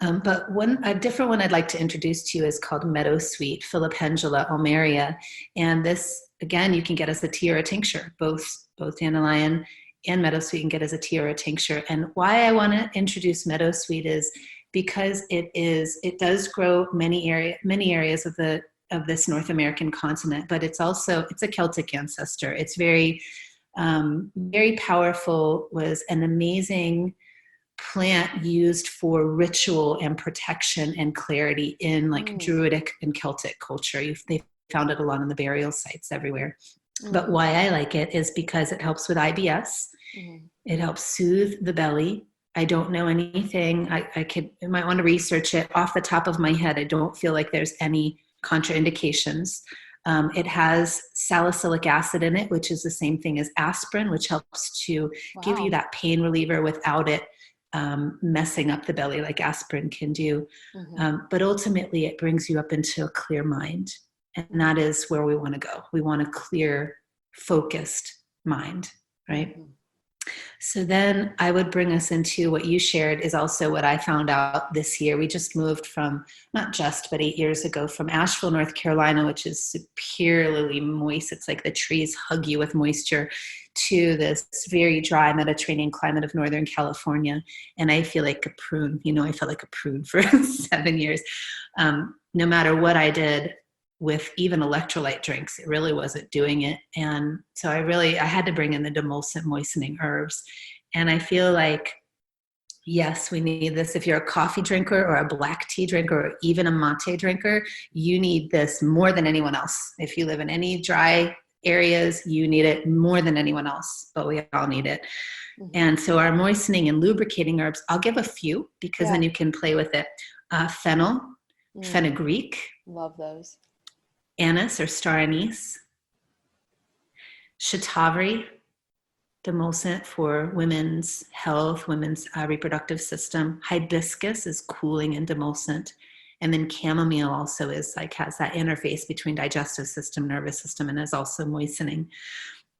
F: But a different one I'd like to introduce to you is called meadowsweet, Filipendula ulmaria. And this, again, you can get as a tea or a tincture. Both dandelion and meadowsweet you can get as a tea or a tincture. And why I want to introduce meadowsweet is because it does grow many areas of this North American continent, but it's a Celtic ancestor. It's very, very powerful, was an amazing plant used for ritual and protection and clarity in Druidic and Celtic culture. They found it a lot on the burial sites everywhere. But why I like it is because it helps with IBS. It helps soothe the belly. I don't know anything. I might want to research it. Off the top of my head, I don't feel like there's any contraindications. It has salicylic acid in it, which is the same thing as aspirin, which helps to give you that pain reliever without it messing up the belly like aspirin can do. But ultimately it brings you up into a clear mind. And that is where we want to go. We want a clear, focused mind, right? So then I would bring us into what you shared is also what I found out this year. We just moved from, not just, but 8 years ago from Asheville, North Carolina, which is superiorly moist. It's like the trees hug you with moisture, to this very dry Mediterranean climate of Northern California. And I feel like a prune, I felt like a prune for 7 years. No matter what I did with even electrolyte drinks, it really wasn't doing it. And so I had to bring in the demulcent moistening herbs. And I feel like, yes, we need this. If you're a coffee drinker or a black tea drinker or even a mate drinker, you need this more than anyone else. If you live in any dry areas, you need it more than anyone else, but we all need it. And so our moistening and lubricating herbs, I'll give a few because then you can play with it. Fennel, fenugreek.
E: Love those.
F: Anise or star anise, shatavari, demulcent for women's health, women's reproductive system. Hibiscus is cooling and demulcent. And then chamomile also has that interface between digestive system, nervous system, and is also moistening.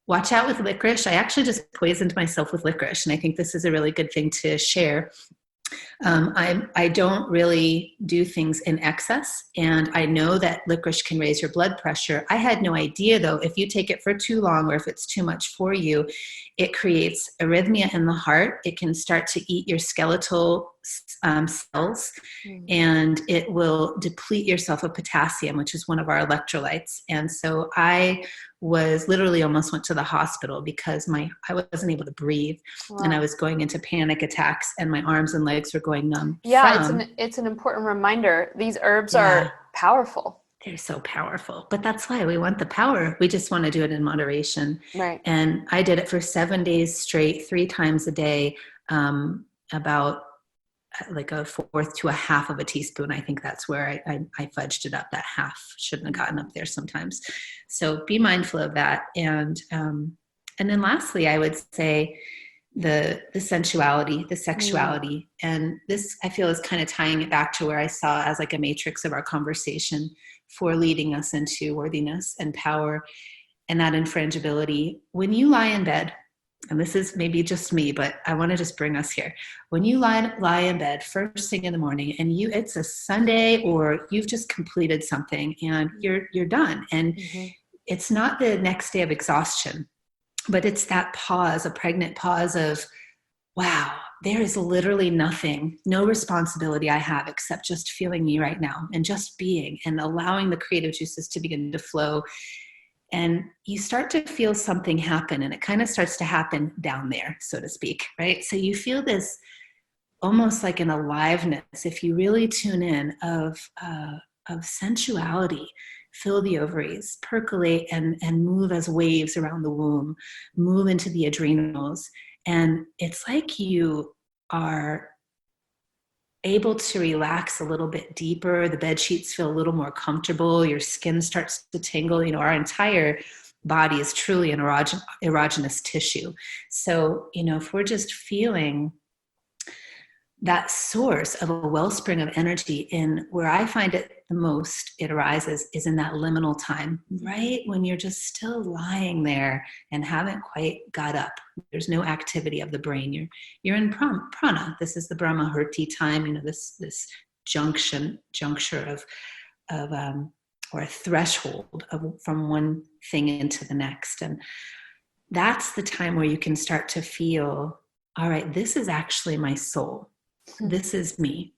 F: Watch out with licorice. I actually just poisoned myself with licorice, and I think this is a really good thing to share. I don't really do things in excess, and I know that licorice can raise your blood pressure. I had no idea, though, if you take it for too long or if it's too much for you, it creates arrhythmia in the heart. It can start to eat your skeletal cells, and it will deplete yourself of potassium, which is one of our electrolytes. And so I was literally almost went to the hospital because I wasn't able to breathe. Wow. And I was going into panic attacks and my arms and legs were going numb.
E: Yeah, it's an important reminder. These herbs are powerful.
F: They're so powerful, but that's why we want the power. We just want to do it in moderation. Right. And I did it for 7 days straight, 3 times a day, about like a fourth to a half of a teaspoon. I think that's where I fudged it up. That half shouldn't have gotten up there sometimes. So be mindful of that. And then lastly, I would say the sensuality, the sexuality. And this, I feel, is kind of tying it back to where I saw as like a matrix of our conversation for leading us into worthiness and power and that infrangibility. When you lie in bed, and this is maybe just me, but I want to just bring us here. When you lie in bed first thing in the morning and it's a Sunday or you've just completed something and you're done. And it's not the next day of exhaustion, but it's that pause, a pregnant pause of, wow, there is literally nothing, no responsibility I have except just feeling me right now and just being and allowing the creative juices to begin to flow. And you start to feel something happen, and it kind of starts to happen down there, so to speak, right? So you feel this almost like an aliveness, if you really tune in, of sensuality. Fill the ovaries, percolate and move as waves around the womb, move into the adrenals. And it's like you are able to relax a little bit deeper. The bed sheets feel a little more comfortable. Your skin starts to tingle. Our entire body is truly an erogenous tissue. So, if we're just feeling that source of a wellspring of energy, in where I find it the most, it arises is in that liminal time, right? When you're just still lying there and haven't quite got up. There's no activity of the brain. You're in prana. This is the Brahma-hurti time, this juncture of or a threshold from one thing into the next. And that's the time where you can start to feel, all right, this is actually my soul. This is me.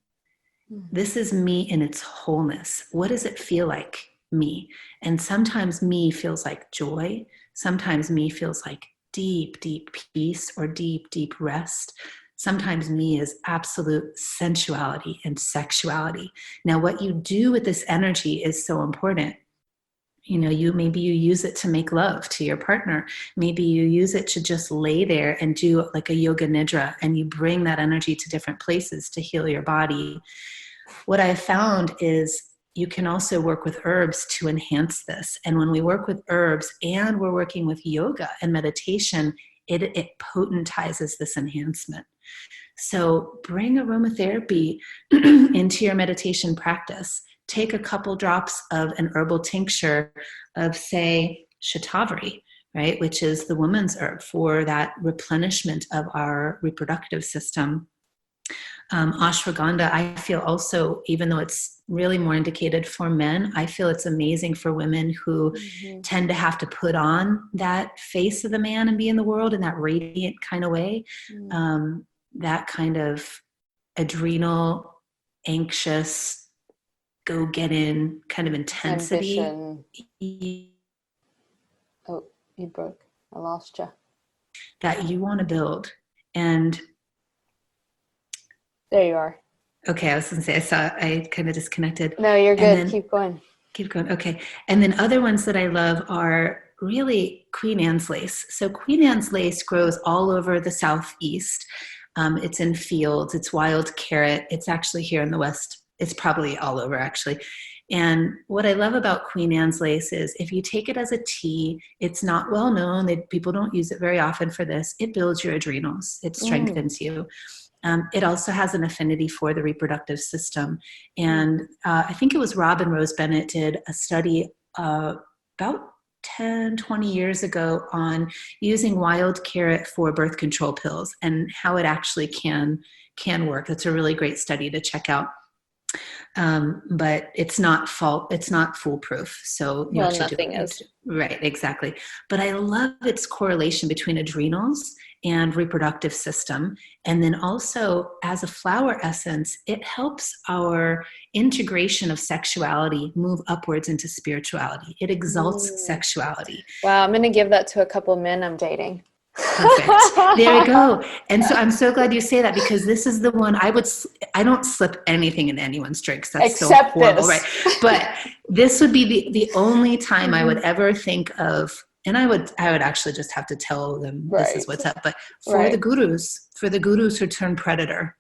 F: This is me in its wholeness. What does it feel like, me? And sometimes me feels like joy. Sometimes me feels like deep, deep peace or deep, deep rest. Sometimes me is absolute sensuality and sexuality. Now, what you do with this energy is so important. Maybe you use it to make love to your partner. Maybe you use it to just lay there and do like a yoga nidra, and you bring that energy to different places to heal your body. What I found is you can also work with herbs to enhance this. And when we work with herbs and we're working with yoga and meditation, it potentizes this enhancement. So bring aromatherapy into your meditation practice. Take a couple drops of an herbal tincture of, say, shatavari, right, which is the woman's herb for that replenishment of our reproductive system. Ashwagandha, I feel also, even though it's really more indicated for men, I feel it's amazing for women who tend to have to put on that face of the man and be in the world in that radiant kind of way. That kind of adrenal, anxious, go get in kind of intensity.
E: Ambition. Oh, you broke. I lost you.
F: That you want to build. And
E: there you are.
F: Okay, I was going to say, I kind of disconnected.
E: No, you're good. Keep going.
F: Keep going. Okay. And then other ones that I love are really Queen Anne's lace. So Queen Anne's lace grows all over the Southeast. It's in fields. It's wild carrot. It's actually here in the West. It's probably all over, actually. And what I love about Queen Anne's lace is if you take it as a tea, it's not well known. People don't use it very often for this. It builds your adrenals. It strengthens you. It also has an affinity for the reproductive system. And I think it was Rob and Rose Bennett did a study about 10, 20 years ago on using wild carrot for birth control pills and how it actually can work. It's a really great study to check out. But it's not foolproof. So
E: nothing is.
F: Right, exactly. But I love its correlation between adrenals and reproductive system. And then also as a flower essence, it helps our integration of sexuality move upwards into spirituality. It exalts sexuality.
E: Wow, I'm going to give that to a couple of men I'm dating.
F: Perfect. There we go. And so I'm so glad you say that, because this is the one I don't slip anything in anyone's drinks. That's
E: except
F: so horrible,
E: this.
F: Right? But this would be the only time I would ever think of, and I would actually just have to tell them this is what's up. But for the gurus who turn predator,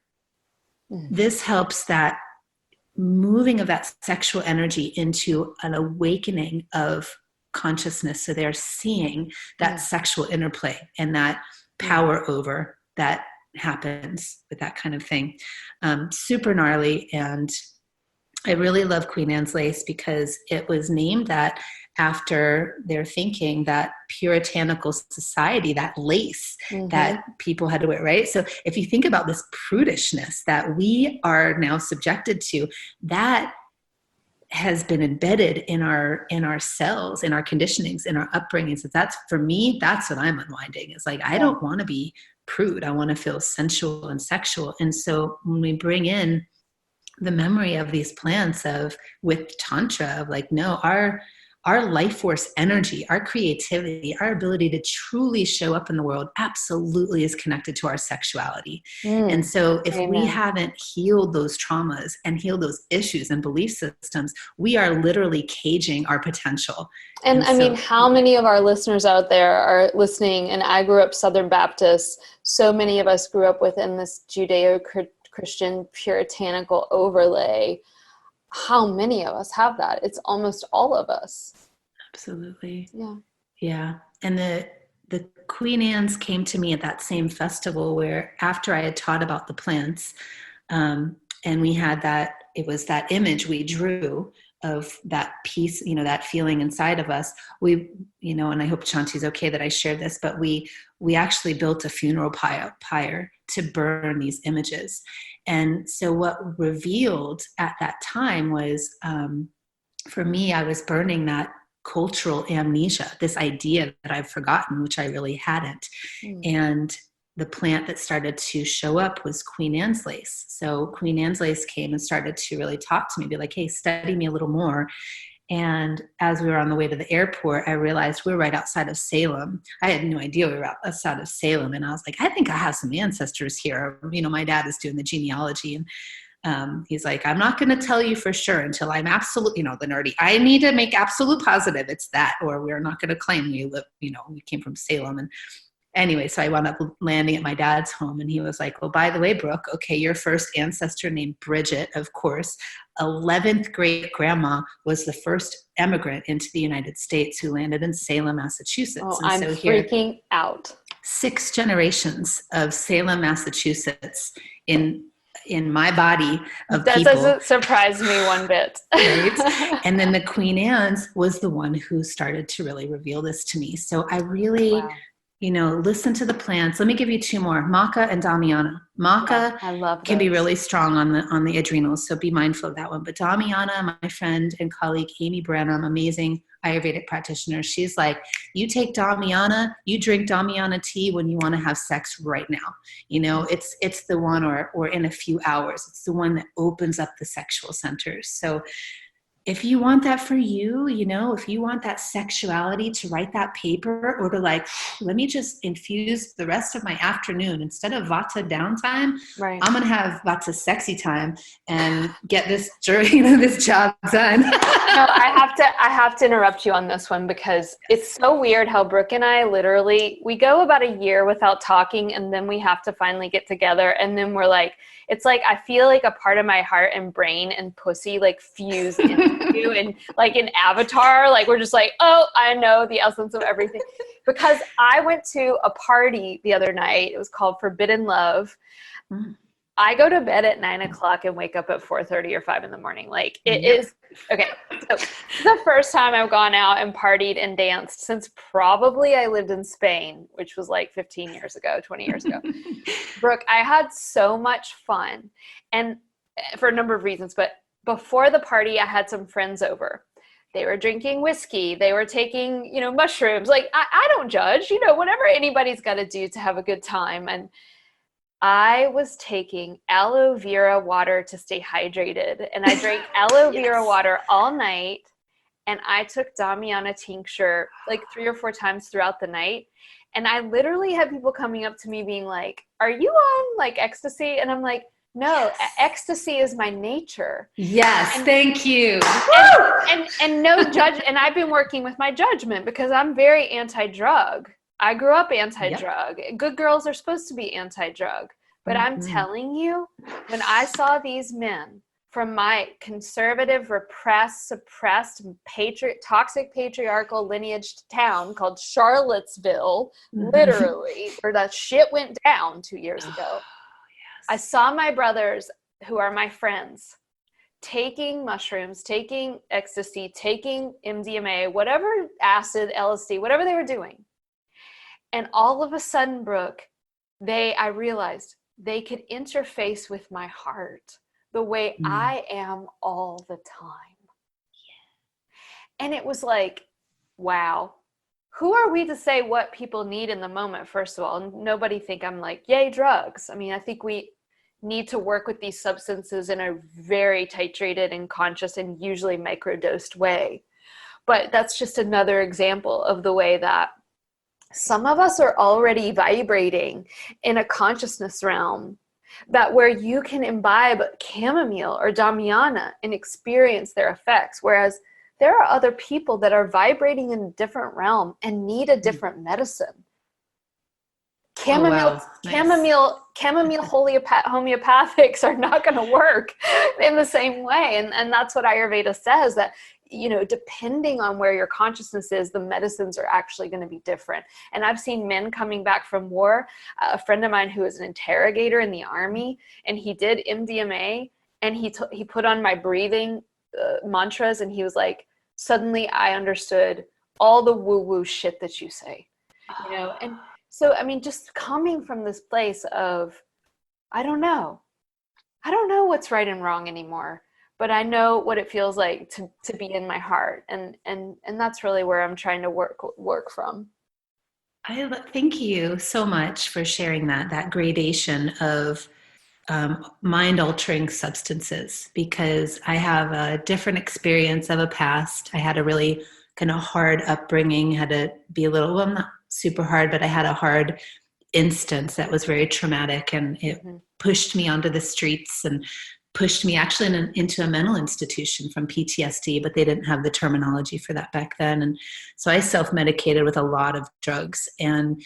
F: this helps that moving of that sexual energy into an awakening of consciousness. So they're seeing that sexual interplay and that power over that happens with that kind of thing. Super gnarly. And I really love Queen Anne's lace because it was named that after their thinking that puritanical society, that lace that people had to wear, right? So if you think about this prudishness that we are now subjected to, that has been embedded in our cells, in our conditionings, in our upbringings. So that's, for me, that's what I'm unwinding. It's like, I don't want to be prude. I want to feel sensual and sexual. And so when we bring in the memory of these plants with Tantra, of like, no, our life force energy, our creativity, our ability to truly show up in the world absolutely is connected to our sexuality. And so if we haven't healed those traumas and healed those issues and belief systems, we are literally caging our potential.
E: And I mean, how many of our listeners out there are listening? And I grew up Southern Baptist. So many of us grew up within this Judeo-Christian puritanical overlay. How many of us have that? It's almost all of us.
F: Absolutely.
E: Yeah.
F: And the Queen Anne's came to me at that same festival where, after I had taught about the plants, and we had that, it was that image we drew of that peace, that feeling inside of us. We, and I hope Shanti's okay that I shared this, but we actually built a funeral pyre to burn these images. And so what revealed at that time was, for me, I was burning that cultural amnesia, this idea that I've forgotten, which I really hadn't. And the plant that started to show up was Queen Anne's lace. So Queen Anne's lace came and started to really talk to me, be like, hey, study me a little more. And as we were on the way to the airport, I realized we were right outside of Salem. I had no idea we were outside of Salem. And I was like, I think I have some ancestors here. My dad is doing the genealogy. And he's like, I'm not going to tell you for sure until I'm absolute, the nerdy. I need to make absolute positive it's that, or we're not going to claim we live, we came from Salem. And anyway, so I wound up landing at my dad's home, and he was like, well, by the way, Brooke, okay, your first ancestor named Bridget, of course, 11th great grandma was the first immigrant into the United States who landed in Salem, Massachusetts.
E: Oh,
F: and
E: I'm freaking out.
F: 6 generations of Salem, Massachusetts in my body of
E: That
F: people.
E: doesn't surprise me one bit.
F: Right? And then the Queen Anne's was the one who started to really reveal this to me. So I really, listen to the plants. Let me give you 2 more, Maca and Damiana. Maca
E: I love
F: can be
E: those.
F: really strong on the adrenals, so be mindful of that one. But Damiana, my friend and colleague Amy Branham, amazing Ayurvedic practitioner, she's like, you take Damiana, you drink Damiana tea when you want to have sex right now. It's the one, or in a few hours, it's the one that opens up the sexual centers. So if you want that for you, if you want that sexuality to write that paper, or to like, let me just infuse the rest of my afternoon instead of Vata downtime,
E: Right.
F: I'm going to have Vata sexy time and get this job done.
E: No, I have to interrupt you on this one, because it's so weird how Brooke and I we go about a year without talking, and then we have to finally get together, and then we're like, it's like I feel like a part of my heart and brain and pussy like fuse into you, and like in Avatar, like we're just like, oh, I know the essence of everything. Because I went to a party the other night. It was called Forbidden Love. I go to bed at 9:00 and wake up at 4:30 or 5 in the morning. Like it is okay. So this is the first time I've gone out and partied and danced since probably I lived in Spain, which was like 15 years ago, 20 years ago. Brooke, I had so much fun, and for a number of reasons. But before the party, I had some friends over. They were drinking whiskey. They were taking, mushrooms. Like I don't judge, whatever anybody's got to do to have a good time. And I was taking aloe vera water to stay hydrated, and I drank aloe vera water all night, and I took Damiana tincture like 3 or 4 times throughout the night. And I literally had people coming up to me being like, are you on like ecstasy? And I'm like, no, ecstasy is my nature.
F: Yes, thank you.
E: And no judge. And I've been working with my judgment, because I'm very anti-drug. I grew up anti-drug. Yep. Good girls are supposed to be anti-drug. But I'm telling you, when I saw these men from my conservative, repressed, suppressed, toxic patriarchal lineage town called Charlottesville, literally, where that shit went down 2 years ago, I saw my brothers, who are my friends, taking mushrooms, taking ecstasy, taking MDMA, whatever acid, LSD, whatever they were doing. And all of a sudden, Brooke, I realized they could interface with my heart the way I am all the time. Yeah. And it was like, wow, who are we to say what people need in the moment, first of all? And nobody think I'm like, yay, drugs. I mean, I think we need to work with these substances in a very titrated and conscious and usually microdosed way. But that's just another example of the way that some of us are already vibrating in a consciousness realm that where you can imbibe chamomile or Damiana and experience their effects. Whereas there are other people that are vibrating in a different realm and need a different medicine. Chamomile homeopathics are not going to work in the same way. And that's what Ayurveda says, that, depending on where your consciousness is, the medicines are actually going to be different. And I've seen men coming back from war. A friend of mine who is an interrogator in the army, and he did MDMA, and he put on my breathing mantras, and he was like, suddenly I understood all the woo-woo shit that you say, and so, I mean, just coming from this place of, I don't know what's right and wrong anymore, but I know what it feels like to be in my heart. And that's really where I'm trying to work from.
F: Thank you so much for sharing that gradation of mind-altering substances, because I have a different experience of a past. I had a really kind of hard upbringing, had to be a little, well, not super hard, but I had a hard instance that was very traumatic, and it pushed me onto the streets and pushed me actually into a mental institution from PTSD, but they didn't have the terminology for that back then. And so I self-medicated with a lot of drugs. And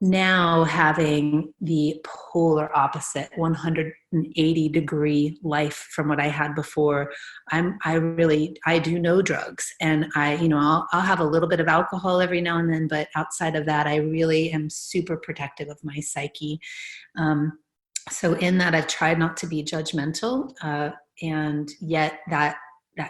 F: now having the polar opposite 180 degree life from what I had before. I do no drugs, and I'll have a little bit of alcohol every now and then, but outside of that, I really am super protective of my psyche. So in that, I've tried not to be judgmental, and yet that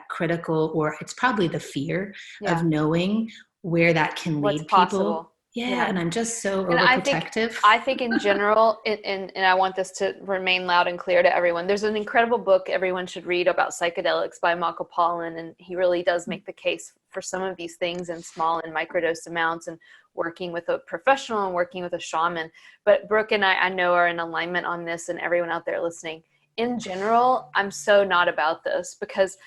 F: critical, or it's probably the fear of knowing where that can lead people.
E: Possible.
F: Yeah, and I'm just so
E: and
F: overprotective.
E: I think in general, and I want this to remain loud and clear to everyone, there's an incredible book everyone should read about psychedelics by Michael Pollan, and he really does make the case for some of these things in small and microdose amounts, and working with a professional and working with a shaman. But Brooke and I know are in alignment on this, and everyone out there listening. In general, I'm so not about this, because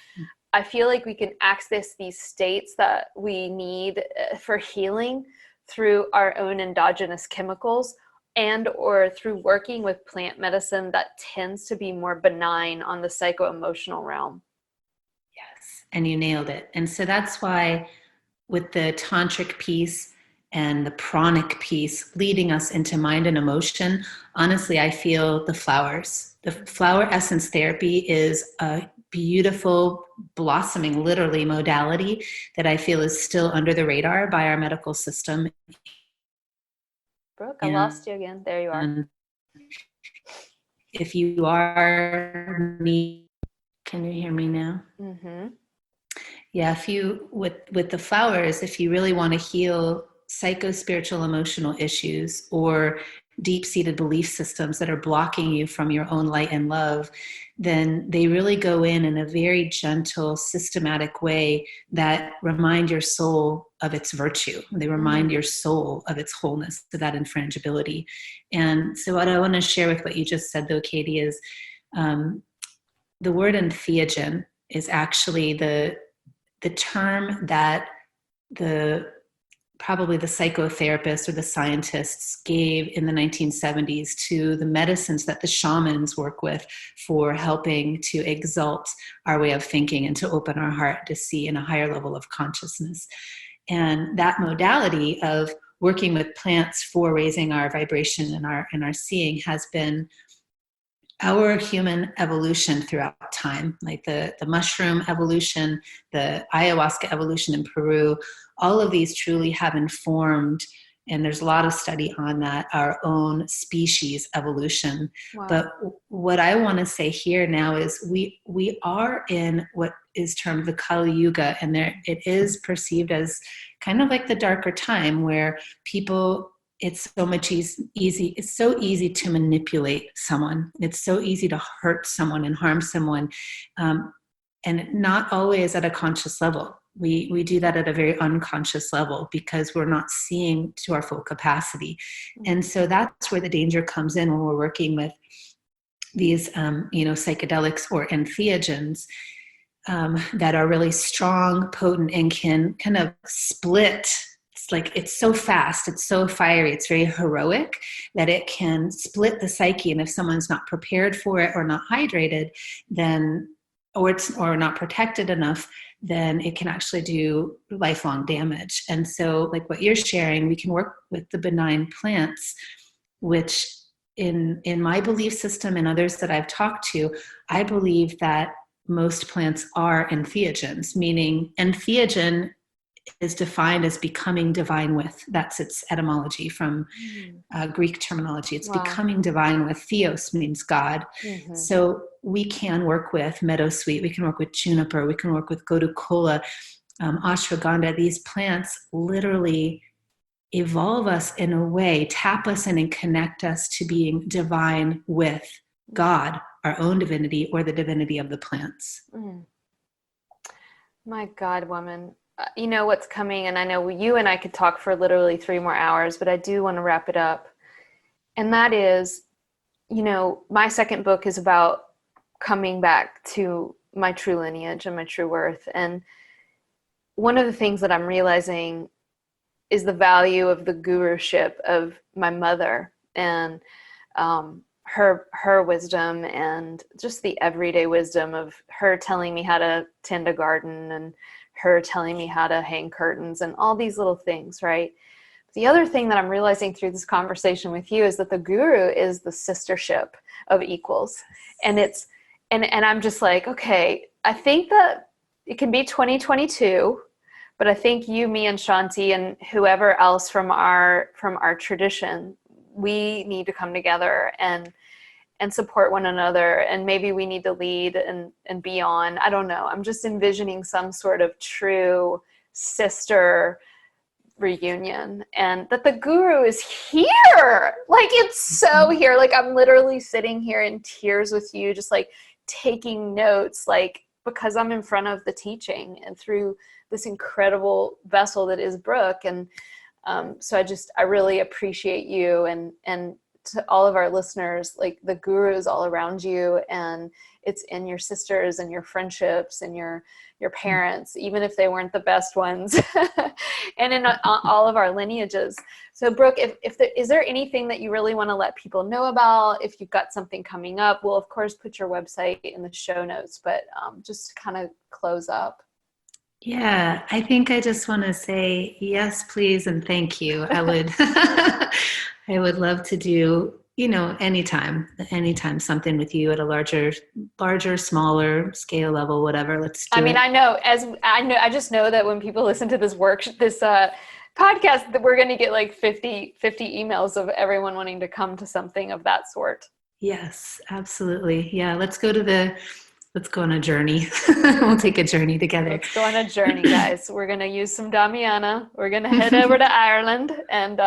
E: I feel like we can access these states that we need for healing through our own endogenous chemicals, and or through working with plant medicine that tends to be more benign on the psycho-emotional realm.
F: Yes, and you nailed it. And so that's why with the tantric piece and the pranic piece leading us into mind and emotion, honestly, I feel the flower essence therapy is a beautiful, blossoming, literally, modality that I feel is still under the radar by our medical system.
E: Brooke, I lost you again. There you are.
F: And if you are me, can you hear me now?
E: Mm-hmm.
F: Yeah, if you, with the flowers, if you really want to heal psycho-spiritual emotional issues or deep-seated belief systems that are blocking you from your own light and love, then they really go in a very gentle, systematic way that remind your soul of its virtue. They remind your soul of its wholeness, of that infrangibility. And so what I want to share with what you just said, though, Katie, is the word entheogen is actually the term that probably the psychotherapists or the scientists gave in the 1970s to the medicines that the shamans work with for helping to exalt our way of thinking and to open our heart to see in a higher level of consciousness. And that modality of working with plants for raising our vibration and our seeing has been our human evolution throughout time, like the mushroom evolution, the ayahuasca evolution in Peru. All of these truly have informed, and there's a lot of study on that, our own species evolution. Wow. But what I want to say here now is we are in what is termed the Kali Yuga, and it is perceived as kind of like the darker time where people, it's so much easy. It's so easy to manipulate someone. It's so easy to hurt someone and harm someone, and not always at a conscious level. We do that at a very unconscious level because we're not seeing to our full capacity. And so that's where the danger comes in when we're working with these, psychedelics or entheogens that are really strong, potent, and can kind of split. It's like, it's so fast, it's so fiery, it's very heroic that it can split the psyche. And if someone's not prepared for it or not hydrated, then, or not protected enough, then it can actually do lifelong damage. And so like what you're sharing, we can work with the benign plants, which in my belief system and others that I've talked to, I believe that most plants are entheogens, meaning entheogen is defined as becoming divine with. That's its etymology from Greek terminology. It's becoming divine with. Theos means God. Mm-hmm. So we can work with meadowsweet, we can work with juniper, we can work with gotukola, ashwagandha. These plants literally evolve us in a way, tap us in and connect us to being divine with God, our own divinity, or the divinity of the plants.
E: My God, woman. You know what's coming, and I know you and I could talk for literally 3 more hours, but I do want to wrap it up. And that is, my second book is about coming back to my true lineage and my true worth. And one of the things that I'm realizing is the value of the guruship of my mother and her wisdom, and just the everyday wisdom of her telling me how to tend a garden and her telling me how to hang curtains and all these little things, right? The other thing that I'm realizing through this conversation with you is that the guru is the sistership of equals. And and I'm just like, okay, I think that it can be 2022, but I think you, me, and Shanti, and whoever else from our tradition, we need to come together and support one another. And maybe we need to lead and be on. I don't know. I'm just envisioning some sort of true sister reunion, and that the guru is here. Like, it's so here. Like, I'm literally sitting here in tears with you, just like taking notes, like, because I'm in front of the teaching and through this incredible vessel that is Brooke. And so I really appreciate you, and to all of our listeners, like, the guru is all around you, and it's in your sisters and your friendships and your parents, even if they weren't the best ones, and in all of our lineages. So Brooke, is there anything that you really want to let people know about? If you've got something coming up, we'll of course put your website in the show notes, but just to kind of close up.
F: Yeah, I think I just want to say yes, please, and thank you. I would, I would love to do, anytime something with you at a larger, smaller scale level, whatever. Let's do it.
E: I just know that when people listen to this podcast, that we're going to get like 50 emails of everyone wanting to come to something of that sort.
F: Yes, absolutely. Yeah, let's go on a journey. We'll take a journey together.
E: Let's go on a journey, guys. We're going to use some Damiana. We're going to head over to Ireland and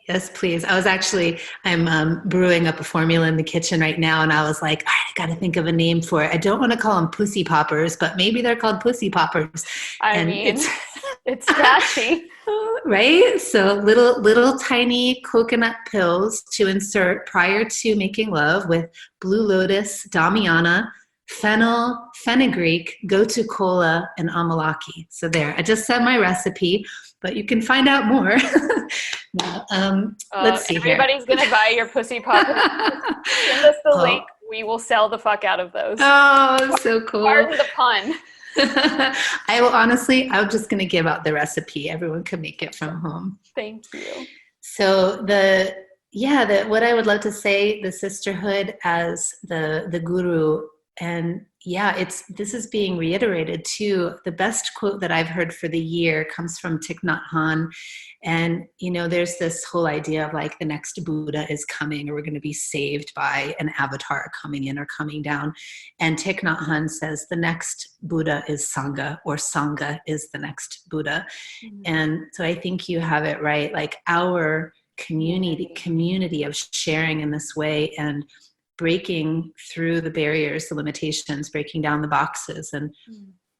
F: yes, please. I'm brewing up a formula in the kitchen right now, and I was like, all right, I got to think of a name for it. I don't want to call them pussy poppers, but maybe they're called pussy poppers.
E: It's catchy.
F: Right? So little tiny coconut pills to insert prior to making love with blue lotus, Damiana, fennel, fenugreek, gotu kola, and amalaki. So there, I just said my recipe, but you can find out more. Let's see.
E: Everybody's going to buy your pussy popper. Send us the link. We will sell the fuck out of those.
F: Oh, so cool.
E: Pardon the pun.
F: I'm just going to give out the recipe. Everyone can make it from home.
E: Thank you.
F: So what I would love to say, the sisterhood as the guru, and this is being reiterated too. The best quote that I've heard for the year comes from Thich Nhat Hanh. And, there's this whole idea of like the next Buddha is coming, or we're going to be saved by an avatar coming in or coming down. And Thich Nhat Hanh says the next Buddha is Sangha, or Sangha is the next Buddha. Mm-hmm. And so I think you have it right. Like, our community of sharing in this way and breaking through the barriers, the limitations, breaking down the boxes, and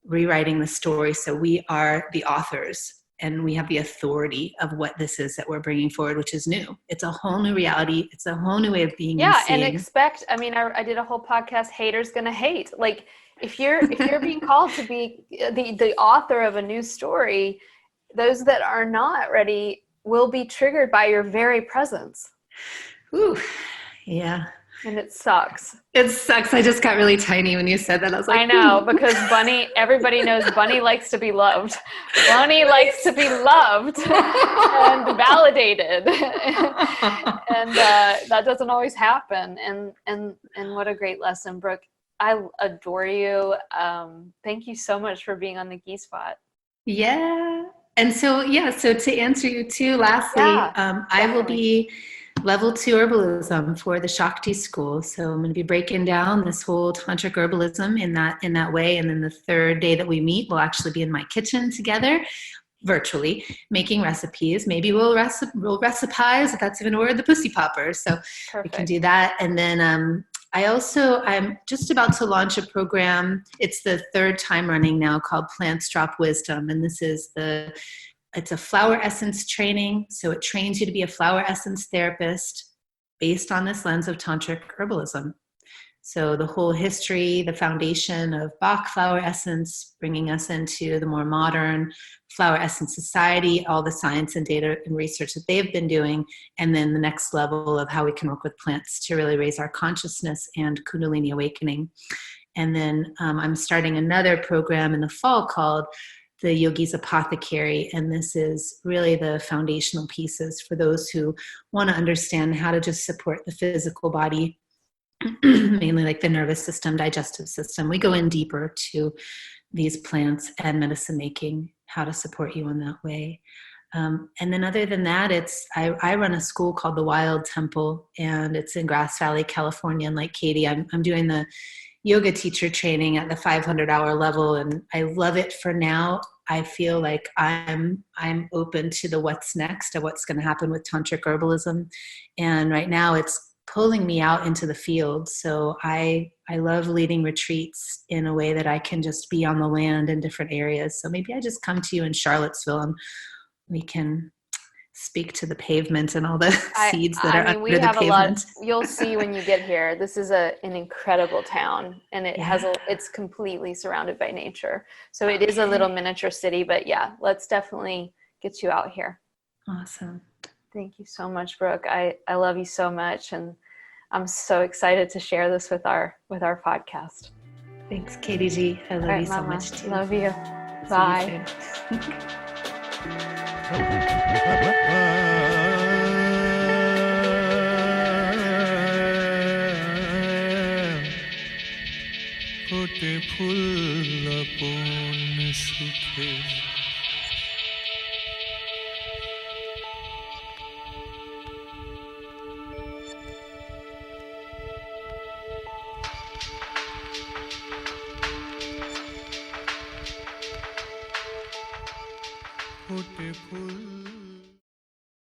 F: rewriting the story. So we are the authors, and we have the authority of what this is that we're bringing forward, which is new. It's a whole new reality. It's a whole new way of being.
E: Yeah, and I did a whole podcast, Haters Gonna Hate. Like, if you're being called to be the author of a new story, those that are not ready will be triggered by your very presence.
F: Ooh, yeah.
E: And it sucks.
F: It sucks. I just got really tiny when you said that. I was like,
E: I know, because everybody knows Bunny likes to be loved. Bunny likes to be loved and validated. And that doesn't always happen. And what a great lesson, Brooke. I adore you. Thank you so much for being on the Ghee Spot.
F: Yeah. And so to answer you too, lastly, I will be Level 2 Herbalism for the Shakti school. So I'm going to be breaking down this whole Tantric herbalism in that way. And then the third day that we meet, we'll actually be in my kitchen together, virtually, making recipes. Maybe we'll recipize, if that's even a word, the pussy popper. So Perfect. We can do that. And then I'm just about to launch a program. It's the third time running now, called Plants Drop Wisdom. And this is it's a flower essence training. So it trains you to be a flower essence therapist based on this lens of Tantric herbalism. So the whole history, the foundation of Bach flower essence, bringing us into the more modern flower essence society, all the science and data and research that they've been doing, and then the next level of how we can work with plants to really raise our consciousness and Kundalini awakening. And then I'm starting another program in the fall called the yogi's apothecary, and this is really the foundational pieces for those who want to understand how to just support the physical body, mainly like the nervous system, digestive system. We go in deeper to these plants and medicine making, how to support you in that way. And then other than that, I run a school called the Wild Temple, and it's in Grass Valley, California. And like Katie, I'm doing the yoga teacher training at the 500-hour level, and I love it for now. I feel like I'm open to the what's next, of what's going to happen with Tantric Herbalism. And right now it's pulling me out into the field. So I love leading retreats in a way that I can just be on the land in different areas. So maybe I just come to you in Charlottesville and we can speak to the pavement and all the seeds that are under the pavement.
E: You'll see when you get here. This is an incredible town, and it's completely surrounded by nature. So it is a little miniature city, but yeah, let's definitely get you out here.
F: Awesome.
E: Thank you so much, Brooke. I love you so much, and I'm so excited to share this with our podcast.
F: Thanks, Katie G. I love you so much too.
E: Love you. Bye.
G: Phote phul apon sukhe phote phul